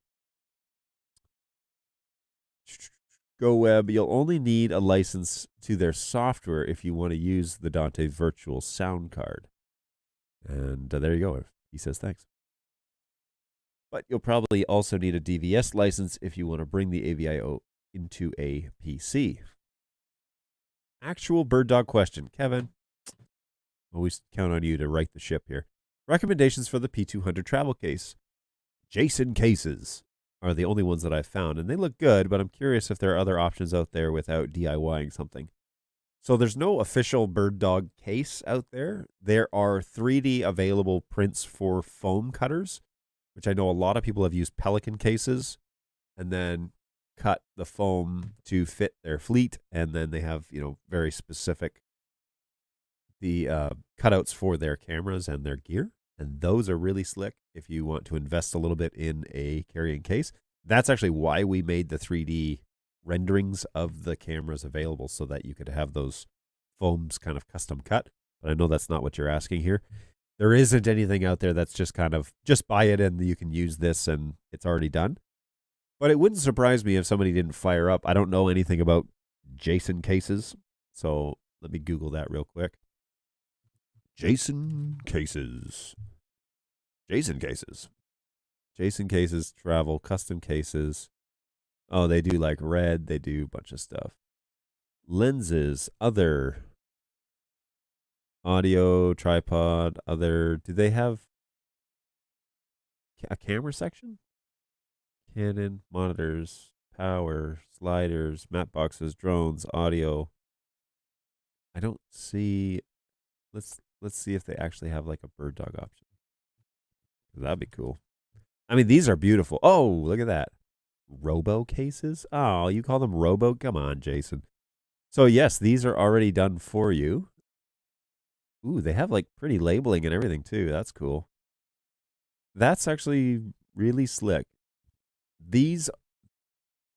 GoWeb, you'll only need a license to their software if you want to use the Dante virtual sound card. And there you go. He says thanks. But you'll probably also need a DVS license if you want to bring the AVIO into a PC. Actual bird dog question. Kevin, always count on you to right the ship here. Recommendations for the P200 travel case. Jason cases are the only ones that I've found, and they look good, but I'm curious if there are other options out there without DIYing something. So there's no official bird dog case out there. There are 3D available prints for foam cutters, which I know a lot of people have used Pelican cases and then cut the foam to fit their fleet, and then they have, very specific cutouts for their cameras and their gear, and those are really slick if you want to invest a little bit in a carrying case. That's actually why we made the 3D renderings of the cameras available, so that you could have those foams kind of custom cut. But I know that's not what you're asking here. There isn't anything out there that's just kind of, just buy it and you can use this and it's already done. But it wouldn't surprise me if somebody didn't fire up. I don't know anything about Jason cases, so let me Google that real quick. Jason cases. Jason cases, travel, custom cases. Oh, they do like red. They do a bunch of stuff. Lenses, other. Audio, tripod, other. Do they have a camera section? Canon, monitors, power, sliders, matte boxes, drones, audio. I don't see. Let's see if they actually have like a bird dog option. That'd be cool. I mean, these are beautiful. Oh, look at that. Robo cases? Oh, you call them Robo? Come on, Jason. So yes, these are already done for you. Ooh, they have like pretty labeling and everything too. That's cool. That's actually really slick. This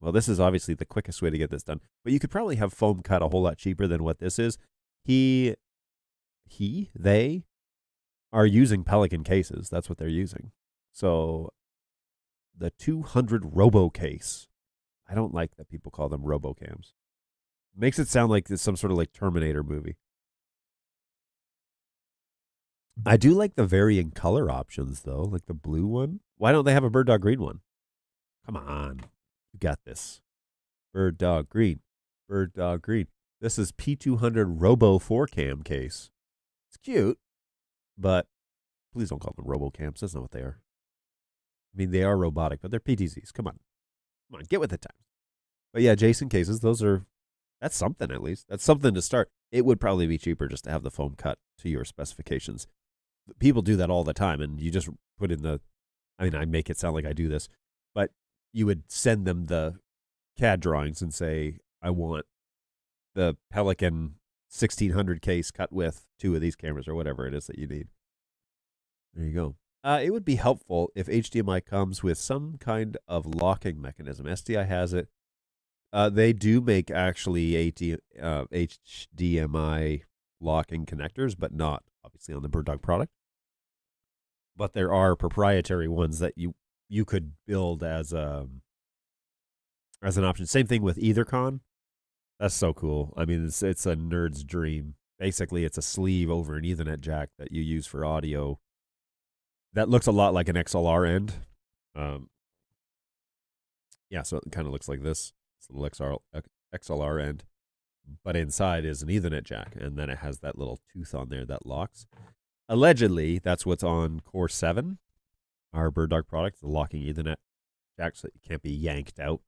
is obviously the quickest way to get this done, but you could probably have foam cut a whole lot cheaper than what this is. They are using Pelican cases. That's what they're using. So the 200 Robo case. I don't like that people call them RoboCams. Makes it sound like it's some sort of like Terminator movie. I do like the varying color options though, like the blue one. Why don't they have a bird dog green one? Come on. You got this. Bird dog green. Bird dog green. This is P200 Robo 4Cam case. It's cute, but please don't call them RoboCams. That's not what they are. I mean, they are robotic, but they're PTZs. Come on. Come on, get with the time. But yeah, Jason cases, that's something at least. That's something to start. It would probably be cheaper just to have the foam cut to your specifications. People do that all the time, and you just put in I make it sound like I do this, but you would send them the CAD drawings and say, I want the Pelican 1600 case cut with 2 of these cameras or whatever it is that you need. There you go. It would be helpful if HDMI comes with some kind of locking mechanism. SDI has it. They do make actually HDMI locking connectors, but not obviously on the BirdDog product. But there are proprietary ones that you could build as an option. Same thing with EtherCon. That's so cool. I mean, it's a nerd's dream. Basically, it's a sleeve over an Ethernet jack that you use for audio. That looks a lot like an XLR end. Um, yeah, so it kind of looks like this. It's a little XLR end, but inside is an Ethernet jack, and then it has that little tooth on there that locks. Allegedly, that's what's on Core 7, our Bird Dog product, the locking Ethernet jack, so that it can't be yanked out.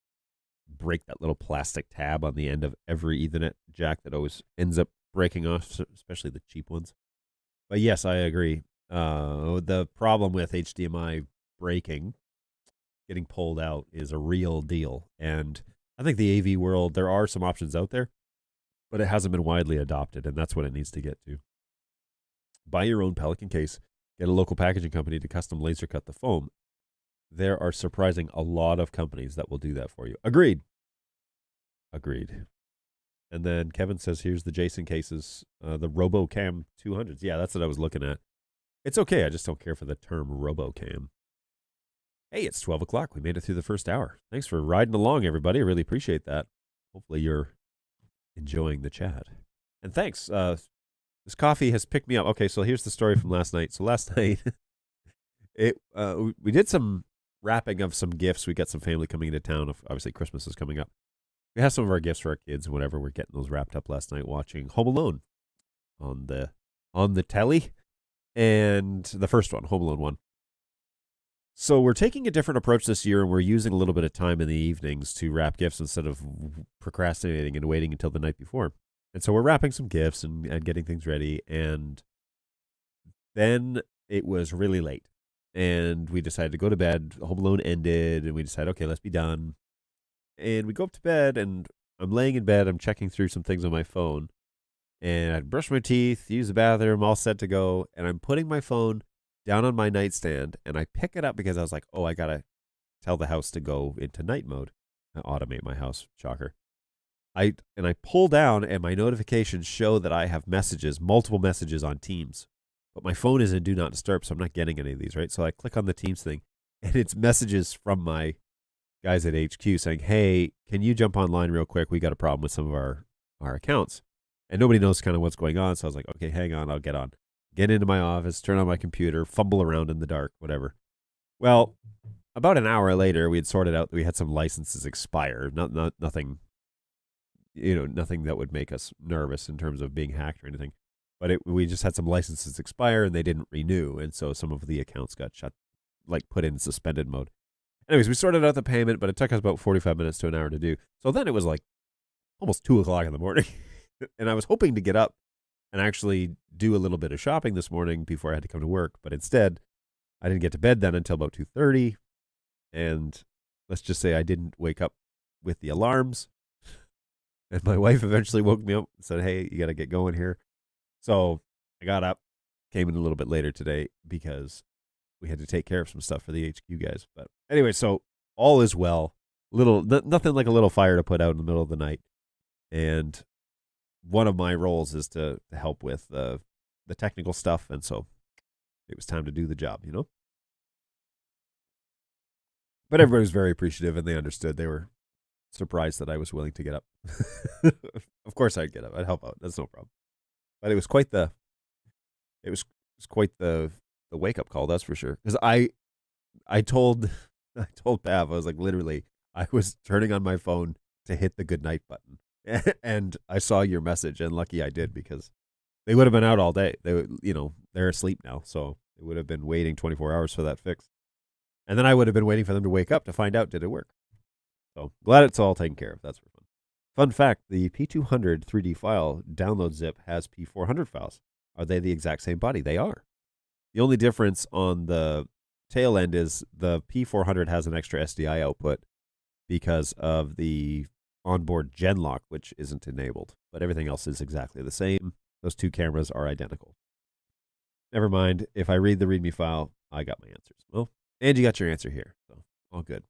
Break that little plastic tab on the end of every Ethernet jack that always ends up breaking off, especially the cheap ones. But yes, I agree. The problem with HDMI breaking, getting pulled out, is a real deal. And I think the AV world, there are some options out there, but it hasn't been widely adopted, and that's what it needs to get to. Buy your own Pelican case. Get a local packaging company to custom laser cut the foam. There are surprising a lot of companies that will do that for you. Agreed. And then Kevin says, here's the Jason cases, the RoboCam 200s. Yeah, that's what I was looking at. It's okay. I just don't care for the term RoboCam. Hey, it's 12 o'clock. We made it through the first hour. Thanks for riding along, everybody. I really appreciate that. Hopefully you're enjoying the chat. And thanks. This coffee has picked me up. Okay, so here's the story from last night. So last night, we did some wrapping of some gifts. We got some family coming into town. Obviously, Christmas is coming up. We have some of our gifts for our kids and whatever. We're getting those wrapped up last night, watching Home Alone on the telly, and the first one, Home Alone 1. So we're taking a different approach this year, and we're using a little bit of time in the evenings to wrap gifts instead of procrastinating and waiting until the night before. And so we're wrapping some gifts and getting things ready, and then it was really late, and we decided to go to bed. Home Alone ended, and we decided, okay, let's be done. And we go up to bed, and I'm laying in bed. I'm checking through some things on my phone, and I brush my teeth, use the bathroom, all set to go, and I'm putting my phone down on my nightstand, and I pick it up because I was like, oh, I got to tell the house to go into night mode. I automate my house, shocker. I pull down, and my notifications show that I have messages, multiple messages on Teams, but my phone is in Do Not Disturb, so I'm not getting any of these, right? So I click on the Teams thing, and it's messages from my guys at HQ saying, hey, can you jump online real quick? We got a problem with some of our accounts. And nobody knows kind of what's going on, so I was like, okay, hang on, I'll get on. Get into my office, turn on my computer, fumble around in the dark, whatever. Well, about an hour later, we had sorted out that we had some licenses expire. Nothing, nothing that would make us nervous in terms of being hacked or anything. But we just had some licenses expire, and they didn't renew, and so some of the accounts got shut, like put in suspended mode. Anyways, we sorted out the payment, but it took us about 45 minutes to an hour to do. So then it was like almost 2 o'clock in the morning, and I was hoping to get up and actually do a little bit of shopping this morning before I had to come to work. But instead, I didn't get to bed then until about 2:30, and let's just say I didn't wake up with the alarms. And my wife eventually woke me up and said, hey, you got to get going here. So I got up, came in a little bit later today because we had to take care of some stuff for the HQ guys. But anyway, so all is well. Nothing like a little fire to put out in the middle of the night. And one of my roles is to help with the technical stuff. And so it was time to do the job, But everybody was very appreciative, and they understood. They were surprised that I was willing to get up. Of course I'd get up. I'd help out. That's no problem. But it was quite the wake up call, that's for sure. Because I told Pav, I was like, literally, I was turning on my phone to hit the good night button, and I saw your message, and lucky I did, because they would have been out all day. They're asleep now, so they would have been waiting 24 hours for that fix, and then I would have been waiting for them to wake up to find out, did it work? So glad it's all taken care of. That's for fun. Fun fact: the P200 3D file download zip has P400 files. Are they the exact same body? They are. The only difference on the tail end is the P400 has an extra SDI output because of the onboard Genlock, which isn't enabled. But everything else is exactly the same. Those two cameras are identical. Never mind. If I read the README file, I got my answers. Well, and you got your answer here. So all good.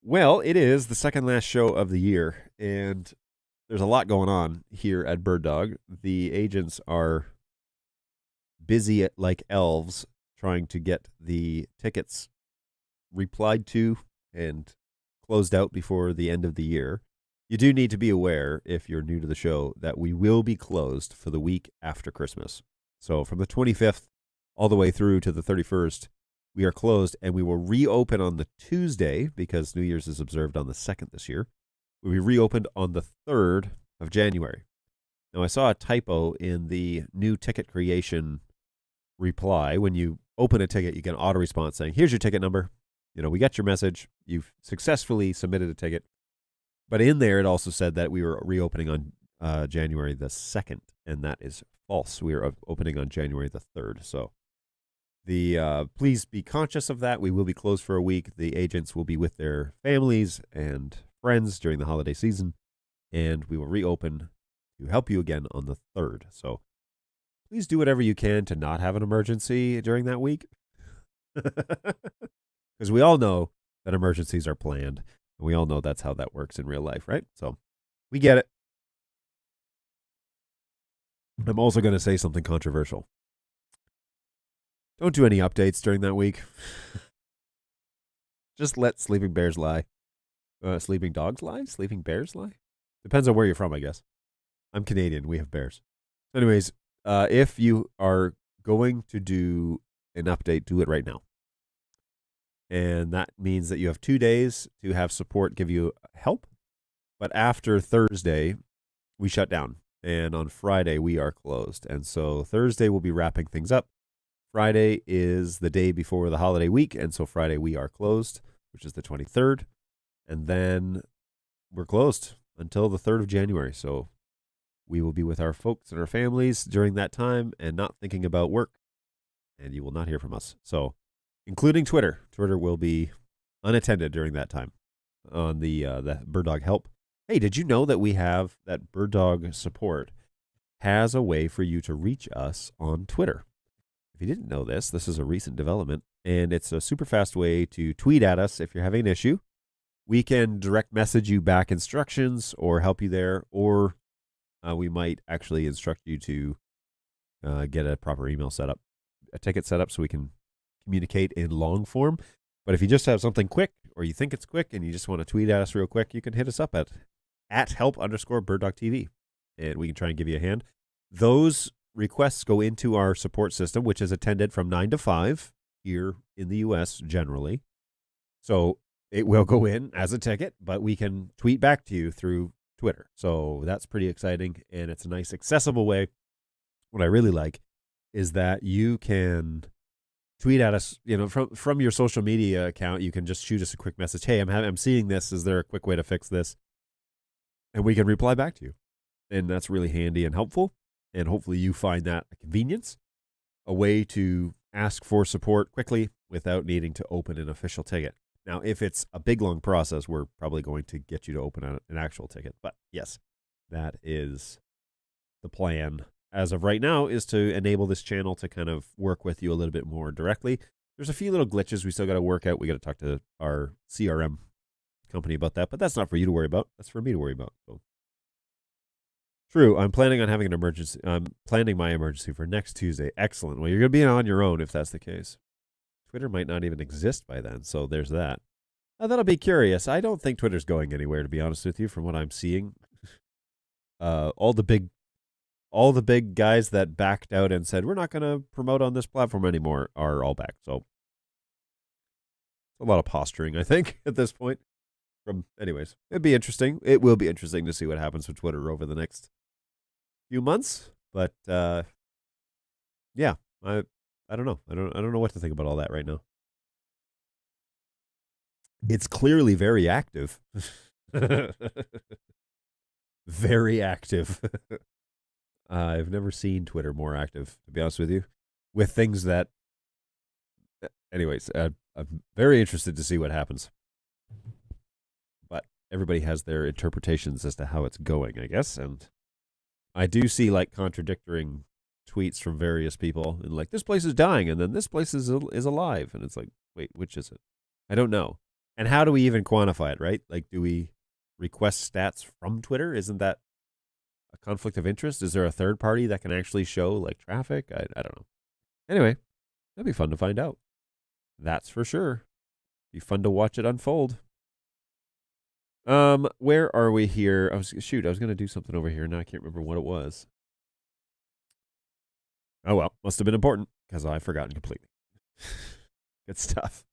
Well, it is the second last show of the year, and there's a lot going on here at Bird Dog. The agents are busy like elves trying to get the tickets replied to and closed out before the end of the year. You do need to be aware, if you're new to the show, that we will be closed for the week after Christmas. So from the 25th all the way through to the 31st, we are closed, and we will reopen on the Tuesday because New Year's is observed on the 2nd this year. We'll be reopened on the 3rd of January. Now, I saw a typo in the new ticket creation reply. When you open a ticket, you get an auto response saying, here's your ticket number. We got your message. You've successfully submitted a ticket. But in there, it also said that we were reopening on January the 2nd, and that is false. We are opening on January the 3rd. So please be conscious of that. We will be closed for a week. The agents will be with their families and friends during the holiday season, and we will reopen to help you again on the 3rd. So please do whatever you can to not have an emergency during that week, because we all know that emergencies are planned. And we all know that's how that works in real life, right? So we get it. I'm also going to say something controversial. Don't do any updates during that week. Just let sleeping bears lie. Sleeping dogs lie? Sleeping bears lie? Depends on where you're from, I guess. I'm Canadian. We have bears. Anyways, if you are going to do an update, do it right now. And that means that you have 2 days to have support give you help. But after Thursday, we shut down. And on Friday, we are closed. And so Thursday, we'll be wrapping things up. Friday is the day before the holiday week. And so Friday, we are closed, which is the 23rd. And then we're closed until the 3rd of January. So we will be with our folks and our families during that time and not thinking about work. And you will not hear from us. So, including Twitter. Twitter will be unattended during that time on the Bird Dog Help. Hey, did you know that we have that Bird Dog Support has a way for you to reach us on Twitter? If you didn't know this, this is a recent development, and it's a super fast way to tweet at us if you're having an issue. We can direct message you back instructions or help you there, or we might actually instruct you to get a proper email set up, a ticket set up so we can communicate in long form. But if you just have something quick, or you think it's quick and you just want to tweet at us real quick, you can hit us up at help_BirdDogTV, and we can try and give you a hand. Those requests go into our support system, which is attended from 9 to 5 here in the U.S. generally. So it will go in as a ticket, but we can tweet back to you through Twitter. So that's pretty exciting, and it's a nice, accessible way. What I really like is that you can tweet at us, from your social media account. You can just shoot us a quick message. Hey, I'm seeing this. Is there a quick way to fix this? And we can reply back to you. And that's really handy and helpful. And hopefully you find that a convenience, a way to ask for support quickly without needing to open an official ticket. Now, if it's a big, long process, we're probably going to get you to open an actual ticket. But yes, that is the plan as of right now, is to enable this channel to kind of work with you a little bit more directly. There's a few little glitches we still got to work out. We got to talk to our CRM company about that, but that's not for you to worry about. That's for me to worry about. So, true. I'm planning on having an emergency. I'm planning my emergency for next Tuesday. Excellent. Well, you're going to be on your own if that's the case. Twitter might not even exist by then, so there's that. That'll be curious. I don't think Twitter's going anywhere, to be honest with you, from what I'm seeing. All the big guys that backed out and said, we're not going to promote on this platform anymore, are all back. So a lot of posturing, I think, at this point. Anyways, it'd be interesting. It will be interesting to see what happens with Twitter over the next few months. But yeah, I don't know. I don't know what to think about all that right now. It's clearly very active. Very active. I've never seen Twitter more active, to be honest with you, with things that. Anyways, I'm very interested to see what happens. But everybody has their interpretations as to how it's going, I guess. And I do see contradicting tweets from various people, and this place is dying, and then this place is alive, and it's like, wait, which is it? I don't know. And how do we even quantify it, right? Do we request stats from Twitter? Isn't that a conflict of interest? Is there a third party that can actually show traffic? I don't know. Anyway, that'd be fun to find out. That's for sure. Be fun to watch it unfold. Where are we here? I was going to do something over here. Now I can't remember what it was. Oh, well, must have been important because I've forgotten completely. Good stuff.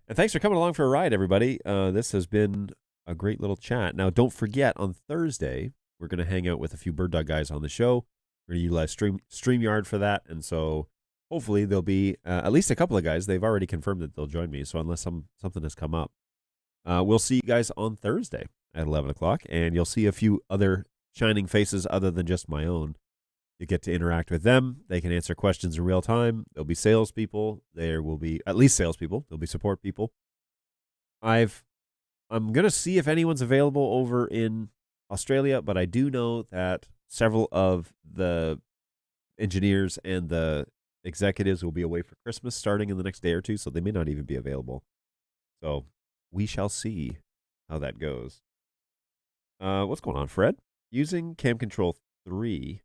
And thanks for coming along for a ride, everybody. This has been a great little chat. Now, don't forget, on Thursday, we're going to hang out with a few Bird Dog guys on the show. We're going to utilize StreamYard for that. And so hopefully there'll be at least a couple of guys. They've already confirmed that they'll join me. So unless something has come up, we'll see you guys on Thursday at 11 o'clock. And you'll see a few other shining faces other than just my own. You get to interact with them. They can answer questions in real time. There'll be salespeople. There will be at least salespeople. There'll be support people. I'm going to see if anyone's available over in Australia, but I do know that several of the engineers and the executives will be away for Christmas starting in the next day or two, so they may not even be available. So we shall see how that goes. What's going on, Fred? Using Cam Control 3.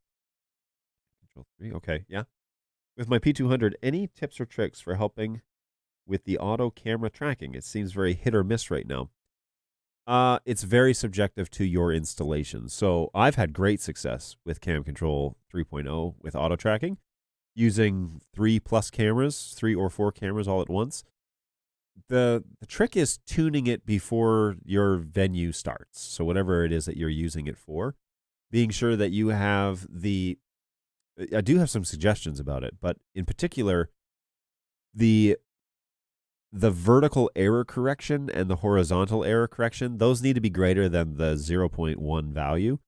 Control 3, okay, yeah. With my P200, any tips or tricks for helping with the auto camera tracking? It seems very hit or miss right now. It's very subjective to your installation. So I've had great success with Cam Control 3.0 with auto tracking, using 3+ cameras, 3 or 4 cameras all at once. The trick is tuning it before your venue starts. So whatever it is that you're using it for, being sure that you have I do have some suggestions about it, but in particular, the vertical error correction and the horizontal error correction, those need to be greater than the 0.1 value.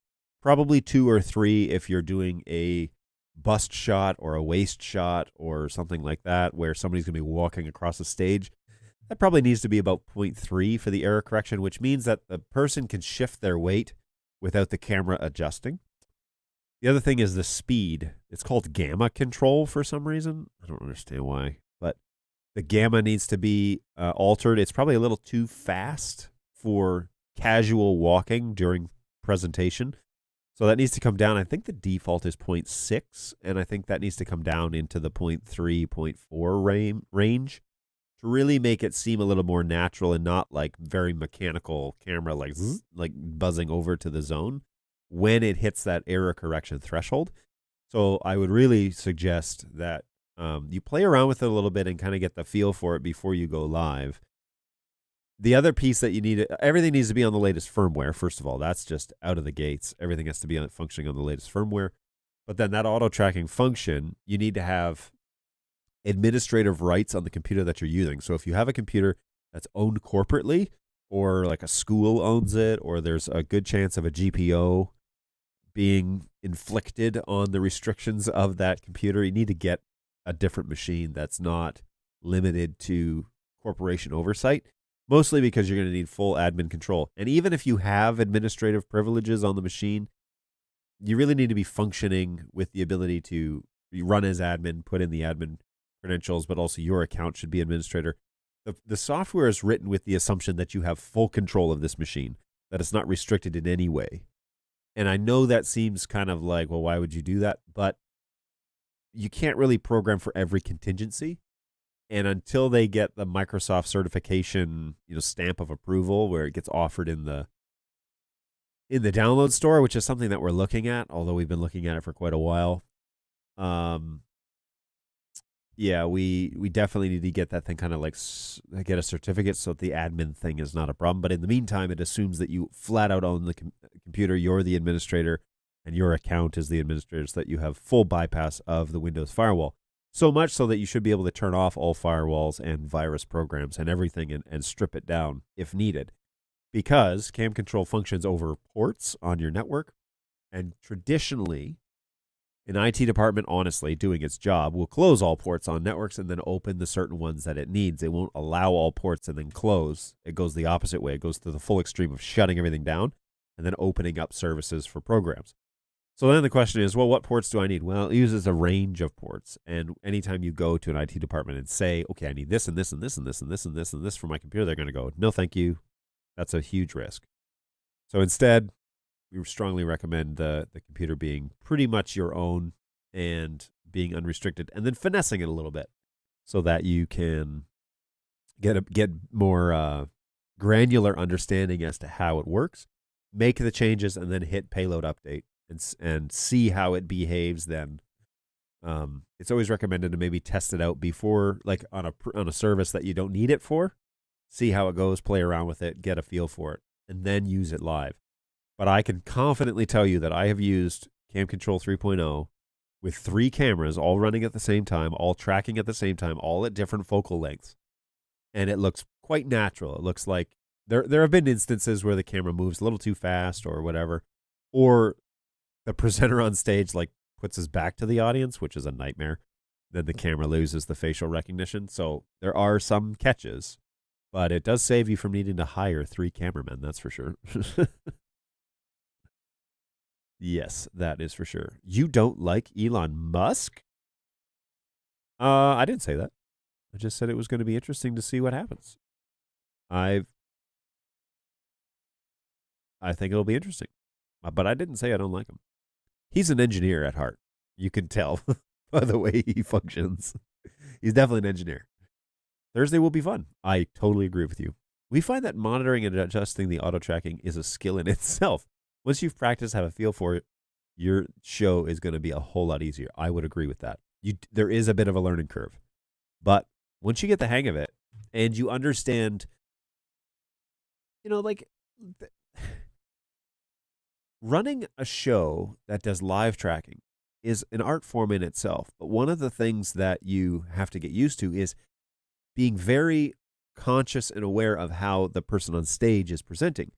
Probably 2 or 3 if you're doing a bust shot or a waist shot or something like that, where somebody's going to be walking across a stage. That probably needs to be about 0.3 for the error correction, which means that the person can shift their weight without the camera adjusting. The other thing is the speed. It's called gamma control for some reason. I don't understand why, but the gamma needs to be altered. It's probably a little too fast for casual walking during presentation. So that needs to come down. I think the default is 0.6, and I think that needs to come down into the 0.3, 0.4 range to really make it seem a little more natural and not like very mechanical camera, like buzzing over to the zone when it hits that error correction threshold. So I would really suggest that you play around with it a little bit and kind of get the feel for it before you go live. The other piece that you need, everything needs to be on the latest firmware. First of all, that's just out of the gates. Everything has to be functioning on the latest firmware. But then that auto tracking function, you need to have administrative rights on the computer that you're using. So if you have a computer that's owned corporately, or like a school owns it, or there's a good chance of a GPO being inflicted on the restrictions of that computer, you need to get a different machine that's not limited to corporation oversight, mostly because you're going to need full admin control. And even if you have administrative privileges on the machine, you really need to be functioning with the ability to run as admin, put in the admin credentials, but also your account should be administrator. The software is written with the assumption that you have full control of this machine, that it's not restricted in any way. And I know that seems kind of like, well, why would you do that? But you can't really program for every contingency. And until they get the Microsoft certification, stamp of approval where it gets offered in the download store, which is something that we're looking at, although we've been looking at it for quite a while. Yeah, we definitely need to get that thing kind of like get a certificate so that the admin thing is not a problem. But in the meantime, it assumes that you flat out own the computer, you're the administrator, and your account is the administrator, so that you have full bypass of the Windows firewall. So much so that you should be able to turn off all firewalls and virus programs and everything and strip it down if needed. Because Cam Control functions over ports on your network, and traditionally, an IT department, honestly, doing its job, will close all ports on networks and then open the certain ones that it needs. It won't allow all ports and then close. It goes the opposite way. It goes to the full extreme of shutting everything down and then opening up services for programs. So then the question is, well, what ports do I need? Well, it uses a range of ports. And anytime you go to an IT department and say, okay, I need this and this and this and this and this and this and this for my computer, they're going to go, no, thank you. That's a huge risk. So instead, we strongly recommend the computer being pretty much your own and being unrestricted, and then finessing it a little bit so that you can get more granular understanding as to how it works, make the changes, and then hit payload update and see how it behaves then. It's always recommended to maybe test it out before, like on a service that you don't need it for. See how it goes, play around with it, get a feel for it, and then use it live. But I can confidently tell you that I have used Cam Control 3.0 with 3 cameras all running at the same time, all tracking at the same time, all at different focal lengths. And it looks quite natural. It looks like there have been instances where the camera moves a little too fast or whatever, or the presenter on stage like puts his back to the audience, which is a nightmare. Then the camera loses the facial recognition. So there are some catches, but it does save you from needing to hire 3 cameramen, that's for sure. Yes, that is for sure. You don't like Elon Musk? I didn't say that. I just said it was going to be interesting to see what happens. I think it'll be interesting. But I didn't say I don't like him. He's an engineer at heart. You can tell by the way he functions. He's definitely an engineer. Thursday will be fun. I totally agree with you. We find that monitoring and adjusting the auto tracking is a skill in itself. Once you've practiced, have a feel for it, your show is going to be a whole lot easier. I would agree with that. There is a bit of a learning curve. But once you get the hang of it and you understand, like running a show that does live tracking is an art form in itself. But one of the things that you have to get used to is being very conscious and aware of how the person on stage is presenting.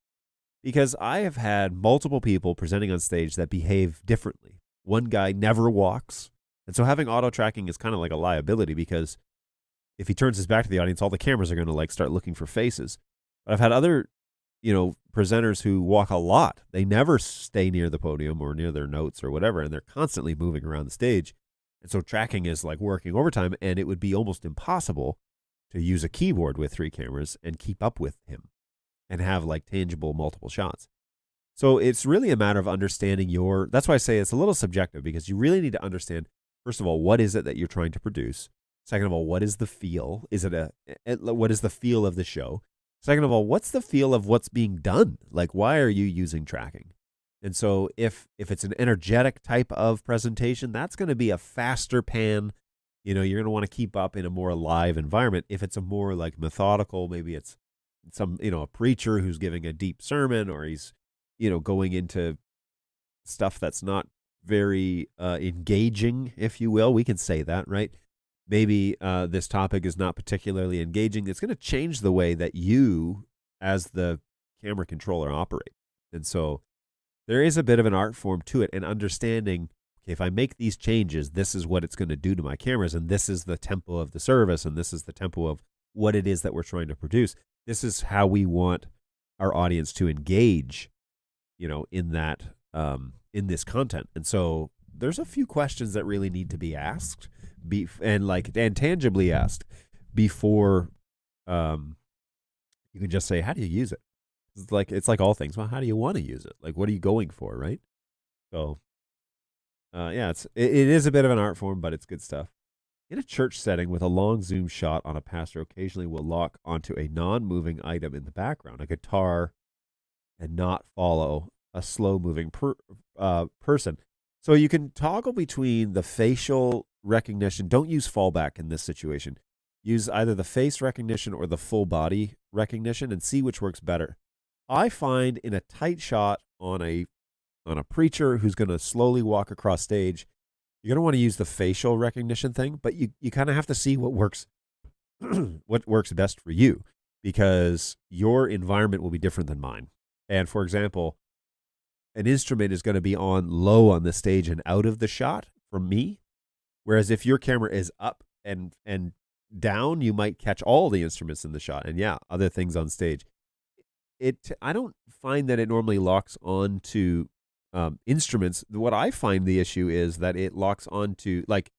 Because I have had multiple people presenting on stage that behave differently. One guy never walks. And so having auto tracking is kind of like a liability, because if he turns his back to the audience, all the cameras are going to start looking for faces. But I've had other, presenters who walk a lot. They never stay near the podium or near their notes or whatever, and they're constantly moving around the stage. And so tracking is like working overtime, and it would be almost impossible to use a keyboard with 3 cameras and keep up with him and have like tangible multiple shots. So it's really a matter of understanding that's why I say it's a little subjective, because you really need to understand, first of all, what is it that you're trying to produce? Second of all, what is the feel? What is the feel of the show? Second of all, what's the feel of what's being done? Like, why are you using tracking? And so if it's an energetic type of presentation, that's going to be a faster pan. You're going to want to keep up in a more live environment. If it's a more like methodical, maybe it's some, a preacher who's giving a deep sermon, or he's, going into stuff that's not very engaging, if you will. We can say that, right? Maybe this topic is not particularly engaging. It's going to change the way that you, as the camera controller, operate. And so there is a bit of an art form to it, and understanding, okay, if I make these changes, this is what it's going to do to my cameras, and this is the tempo of the service, and this is the tempo of what it is that we're trying to produce. This is how we want our audience to engage, in that, in this content. And so there's a few questions that really need to be asked, and tangibly asked before you can just say, how do you use it? It's like all things. Well, how do you want to use it? Like, what are you going for, right? So, it is a bit of an art form, but it's good stuff. In a church setting with a long zoom shot on a pastor, occasionally will lock onto a non-moving item in the background, a guitar, and not follow a slow-moving person. So you can toggle between the facial recognition. Don't use fallback in this situation. Use either the face recognition or the full body recognition and see which works better. I find in a tight shot on a preacher who's going to slowly walk across stage, you're going to want to use the facial recognition thing, but you kind of have to see what works what works best for you, because your environment will be different than mine. And for example, an instrument is going to be on low on the stage and out of the shot from me, whereas if your camera is up and down, you might catch all the instruments in the shot and other things on stage. I don't find that it normally locks on to instruments. What I find the issue is that it locks onto, like,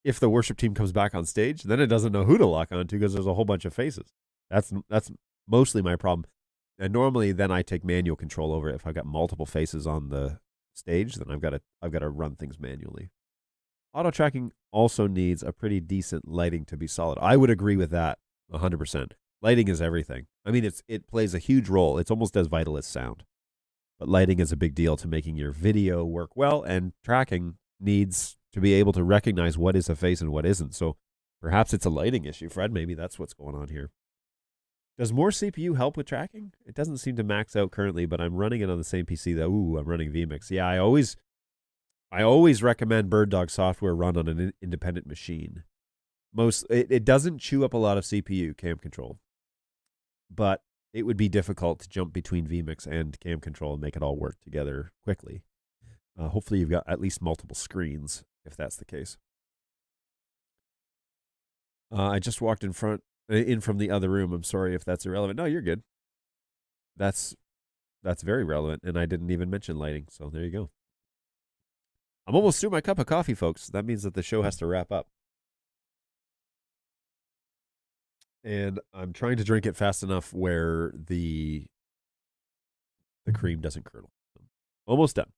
if the worship team comes back on stage, then it doesn't know who to lock onto because there's a whole bunch of faces. That's mostly my problem. And normally then I take manual control over it. If I've got multiple faces on the stage, then I've got to run things manually. Auto tracking also needs a pretty decent lighting to be solid. I would agree with that 100%. Lighting is everything. I mean, it plays a huge role. It's almost as vital as sound. But lighting is a big deal to making your video work well, and tracking needs to be able to recognize what is a face and what isn't. So perhaps it's a lighting issue, Fred. Maybe that's what's going on here. Does more CPU help with tracking? It doesn't seem to max out currently, but I'm running it on the same PC that, I'm running vMix. Yeah, I always recommend BirdDog software run on an independent machine. It doesn't chew up a lot of CPU, cam control, but it would be difficult to jump between vMix and cam control and make it all work together quickly. Hopefully you've got at least multiple screens, if that's the case. I just walked in from the other room. I'm sorry if that's irrelevant. No, you're good. That's very relevant, and I didn't even mention lighting, so there you go. I'm almost through my cup of coffee, folks. That means that the show has to wrap up. And I'm trying to drink it fast enough where the cream doesn't curdle. Almost done.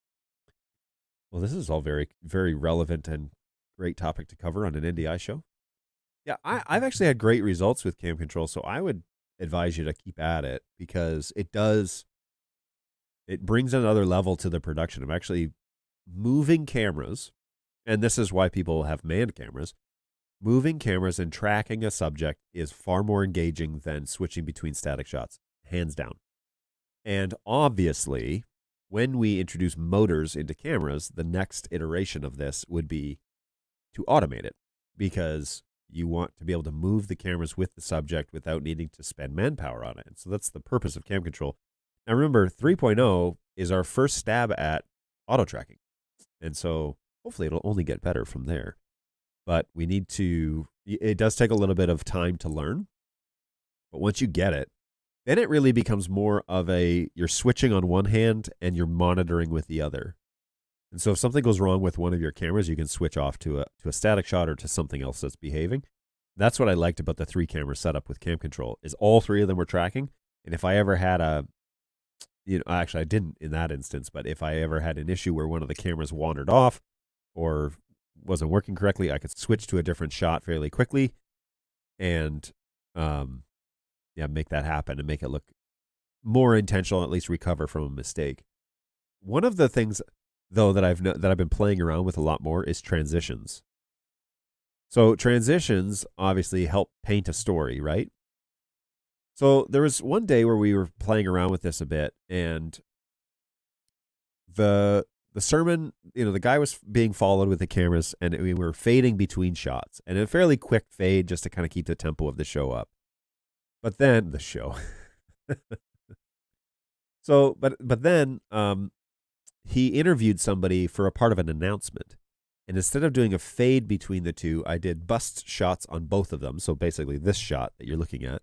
Well, this is all very, very relevant and great topic to cover on an NDI show. Yeah, I've actually had great results with cam control, so I would advise you to keep at it because it brings another level to the production of actually moving cameras, and this is why people have manned cameras. Moving cameras and tracking a subject is far more engaging than switching between static shots, hands down. And obviously, when we introduce motors into cameras, the next iteration of this would be to automate it, because you want to be able to move the cameras with the subject without needing to spend manpower on it. And so that's the purpose of cam control. Now remember, 3.0 is our first stab at auto tracking. And so hopefully it'll only get better from there. But it does take a little bit of time to learn. But once you get it, then it really becomes more of you're switching on one hand and you're monitoring with the other. And so if something goes wrong with one of your cameras, you can switch off to a static shot or to something else that's behaving. That's what I liked about the 3-camera setup with cam control, is all 3 of them were tracking. And if I ever had actually I didn't in that instance, but if I ever had an issue where one of the cameras wandered off or wasn't working correctly, I could switch to a different shot fairly quickly and make that happen and make it look more intentional, at least recover from a mistake. One of the things though that I've been playing around with a lot more is transitions. So transitions obviously help paint a story, right? So there was one day where we were playing around with this a bit, and the sermon, the guy was being followed with the cameras, and we were fading between shots, and a fairly quick fade just to kind of keep the tempo of the show up. But then the show. So, but then he interviewed somebody for a part of an announcement. And instead of doing a fade between the two, I did bust shots on both of them. So basically this shot that you're looking at.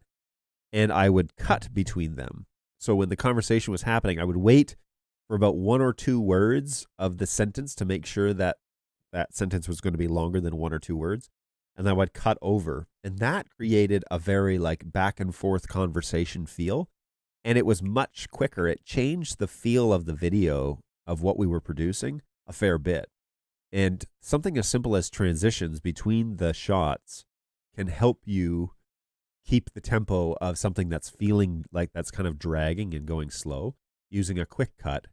And I would cut between them. So when the conversation was happening, I would wait for about 1 or 2 words of the sentence to make sure that that sentence was going to be longer than 1 or 2 words. And then I would cut over. And that created a very back and forth conversation feel. And it was much quicker. It changed the feel of the video of what we were producing a fair bit. And something as simple as transitions between the shots can help you keep the tempo of something that's feeling like that's kind of dragging and going slow. Using a quick cut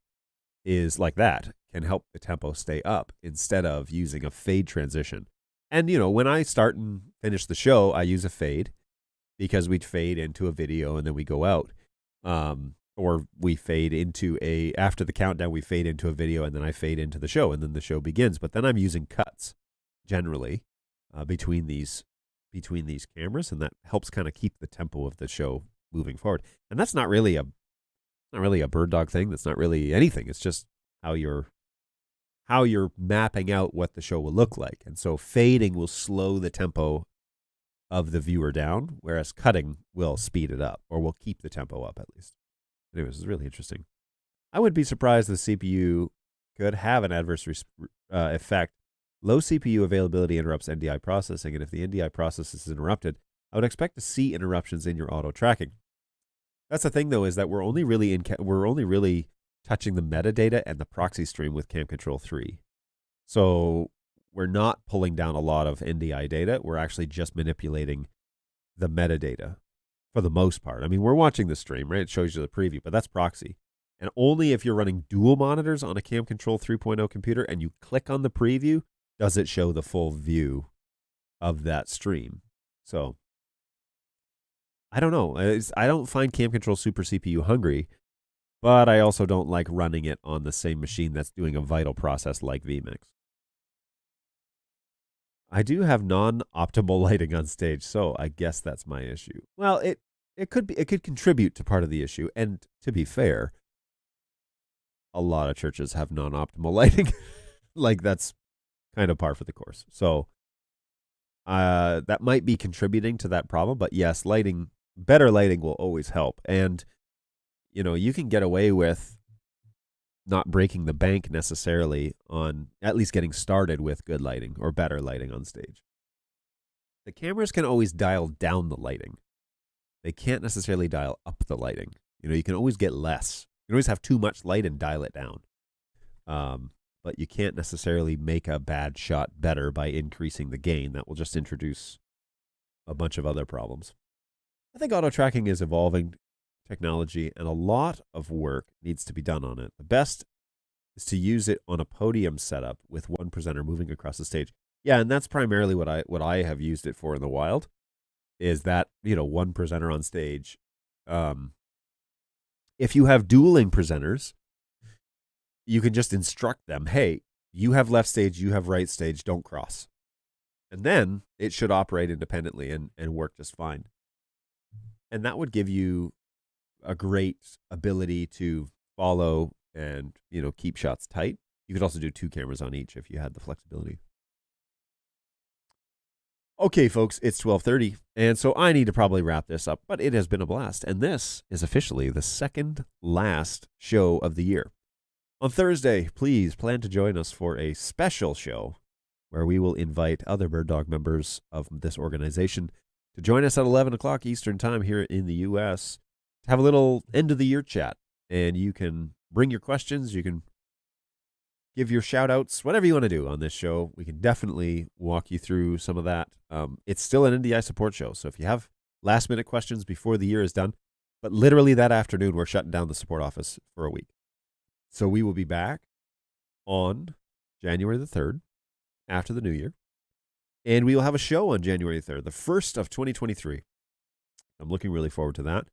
is like that, can help the tempo stay up instead of using a fade transition. And, when I start and finish the show, I use a fade because we'd fade into a video and then we go out. Or we fade after the countdown, we fade into a video and then I fade into the show and then the show begins. But then I'm using cuts generally between these cameras, and that helps kind of keep the tempo of the show moving forward. And that's not really a BirdDog thing. That's not really anything. It's just how you're mapping out what the show will look like. And so fading will slow the tempo of the viewer down, whereas cutting will speed it up, or will keep the tempo up at least. Anyways, it's really interesting. I would be surprised the CPU could have an adverse effect. Low CPU availability interrupts NDI processing, and if the NDI process is interrupted, I would expect to see interruptions in your auto tracking. That's the thing, though, is that we're only really touching the metadata and the proxy stream with Cam Control 3. So we're not pulling down a lot of NDI data. We're actually just manipulating the metadata. for the most part. I mean, we're watching the stream, right? It shows you the preview, but that's proxy. And only if you're running dual monitors on a Cam Control 3.0 computer and you click on the preview, does it show the full view of that stream. So, I don't know. I don't find Cam Control super CPU hungry, but I also don't like running it on the same machine that's doing a vital process like vMix. I do have non-optimal lighting on stage, so I guess that's my issue. Well, it could contribute to part of the issue, and to be fair, a lot of churches have non-optimal lighting. Like, that's kind of par for the course. So that might be contributing to that problem, but yes, better lighting will always help. And you can get away with not breaking the bank necessarily on at least getting started with good lighting or better lighting on stage. The cameras can always dial down the lighting. They can't necessarily dial up the lighting. You can always get less. You can always have too much light and dial it down. But you can't necessarily make a bad shot better by increasing the gain. That will just introduce a bunch of other problems. I think auto tracking is evolving technology, and a lot of work needs to be done on it. The best is to use it on a podium setup with one presenter moving across the stage. Yeah, and that's primarily what I have used it for in the wild, is that, one presenter on stage. If you have dueling presenters, you can just instruct them, hey, you have left stage, you have right stage, don't cross. And then it should operate independently and work just fine. And that would give you a great ability to follow and, keep shots tight. You could also do 2 cameras on each if you had the flexibility. Okay, folks, it's 12:30, and so I need to probably wrap this up, but it has been a blast. And this is officially the second last show of the year. On Thursday, please plan to join us for a special show where we will invite other Bird Dog members of this organization to join us at 11 o'clock Eastern Time here in the U.S. to have a little end-of-the-year chat. And you can bring your questions. You can give your shout-outs, whatever you want to do on this show. We can definitely walk you through some of that. It's still an NDI support show, so if you have last-minute questions before the year is done, but literally that afternoon, we're shutting down the support office for a week. So we will be back on January the 3rd, after the new year. And we will have a show on January 3rd, the first of 2023. I'm looking really forward to that.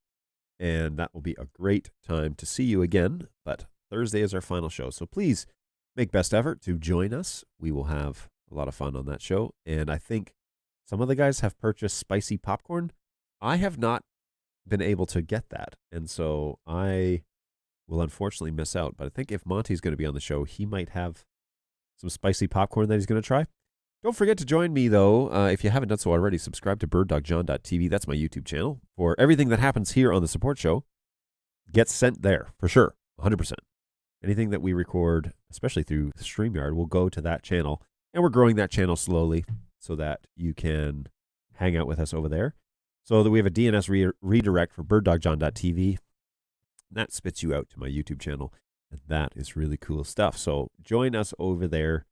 And that will be a great time to see you again. But Thursday is our final show. So please make best effort to join us. We will have a lot of fun on that show. And I think some of the guys have purchased spicy popcorn. I have not been able to get that. And so I will unfortunately miss out. But I think if Monty's going to be on the show, he might have some spicy popcorn that he's going to try. Don't forget to join me, though. If you haven't done so already, subscribe to birddogjohn.tv. That's my YouTube channel. For everything that happens here on the support show, gets sent there, for sure, 100%. Anything that we record, especially through StreamYard, will go to that channel. And we're growing that channel slowly so that you can hang out with us over there. So that we have a DNS redirect for birddogjohn.tv. That spits you out to my YouTube channel. And that is really cool stuff. So join us over there.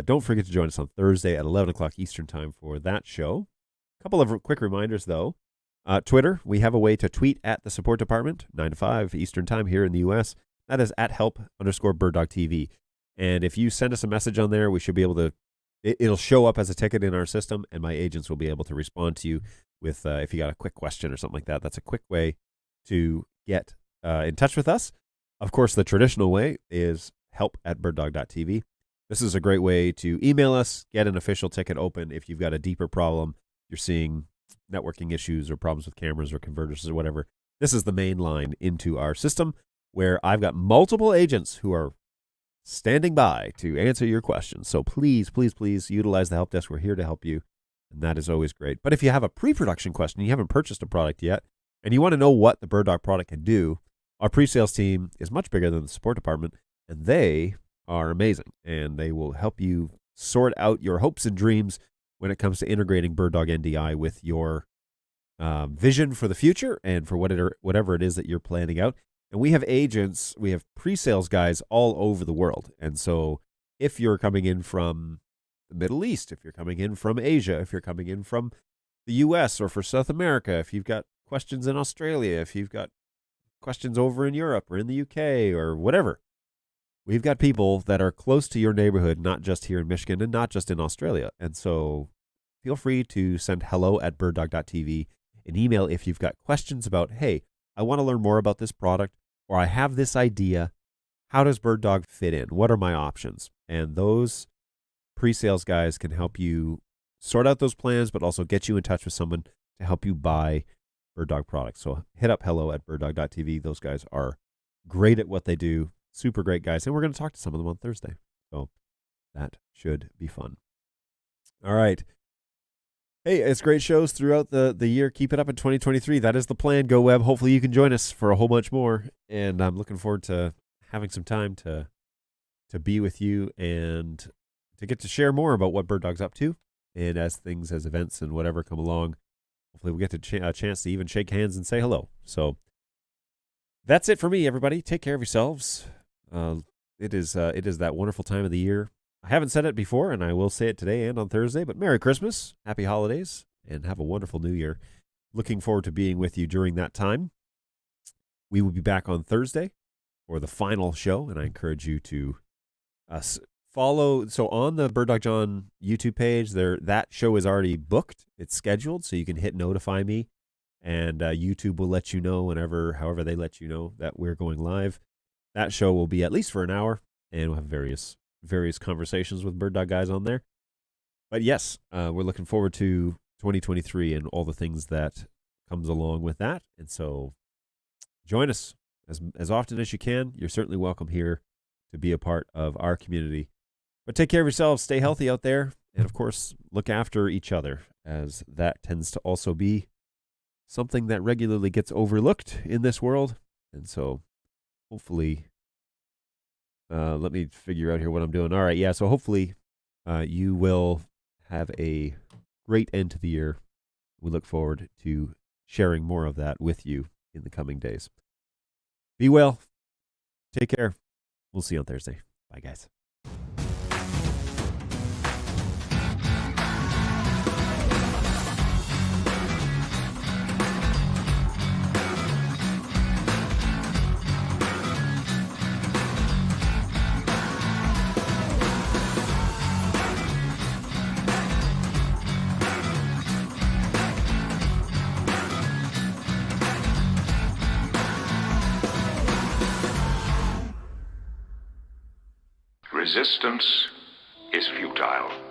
Don't forget to join us on Thursday at 11 o'clock Eastern Time for that show. A couple of quick reminders, though. Twitter, we have a way to tweet at the support department, 9 to 5 Eastern Time here in the U.S. That is at help_BirdDogTV. And if you send us a message on there, we should be able to, it'll show up as a ticket in our system, and my agents will be able to respond to you with, if you got a quick question or something like that. That's a quick way to get in touch with us. Of course, the traditional way is help@birddog.tv. This is a great way to email us, get an official ticket open if you've got a deeper problem, you're seeing networking issues or problems with cameras or converters or whatever. This is the main line into our system where I've got multiple agents who are standing by to answer your questions. So please, please, please utilize the help desk. We're here to help you, and that is always great. But if you have a pre-production question, you haven't purchased a product yet, and you want to know what the Bird Dog product can do, our pre-sales team is much bigger than the support department, and they are amazing, and they will help you sort out your hopes and dreams when it comes to integrating Bird Dog NDI with your vision for the future and for whatever it is that you're planning out. And we have agents, we have pre-sales guys all over the world. And so if you're coming in from the Middle East, if you're coming in from Asia, if you're coming in from the U.S. or for South America, if you've got questions in Australia, if you've got questions over in Europe or in the UK or whatever, we've got people that are close to your neighborhood, not just here in Michigan and not just in Australia. And so feel free to send hello@birddog.tv an email if you've got questions about, hey, I want to learn more about this product, or I have this idea. How does BirdDog fit in? What are my options? And those pre-sales guys can help you sort out those plans, but also get you in touch with someone to help you buy BirdDog products. So hit up hello@birddog.tv. Those guys are great at what they do. Super great guys. And we're going to talk to some of them on Thursday. So that should be fun. All right. Hey, it's great shows throughout the year. Keep it up in 2023. That is the plan, Go Web. Hopefully you can join us for a whole bunch more. And I'm looking forward to having some time to be with you and to get to share more about what BirdDog's up to. And as events and whatever come along, hopefully we'll get a chance to even shake hands and say hello. So that's it for me, everybody. Take care of yourselves. It is that wonderful time of the year. I haven't said it before, and I will say it today and on Thursday, but Merry Christmas, Happy Holidays, and have a wonderful New Year. Looking forward to being with you during that time. We will be back on Thursday for the final show, and I encourage you to follow. So on the BirdDog John YouTube page, that show is already booked. It's scheduled, so you can hit notify me, and YouTube will let you know however they let you know that we're going live. That show will be at least for an hour, and we'll have various conversations with BirdDog guys on there. But yes, we're looking forward to 2023 and all the things that comes along with that. And so join us as often as you can. You're certainly welcome here to be a part of our community. But take care of yourselves, stay healthy out there, and of course, look after each other, as that tends to also be something that regularly gets overlooked in this world. And so hopefully, let me figure out here what I'm doing. All right, yeah, so hopefully you will have a great end to the year. We look forward to sharing more of that with you in the coming days. Be well. Take care. We'll see you on Thursday. Bye, guys. Resistance is futile.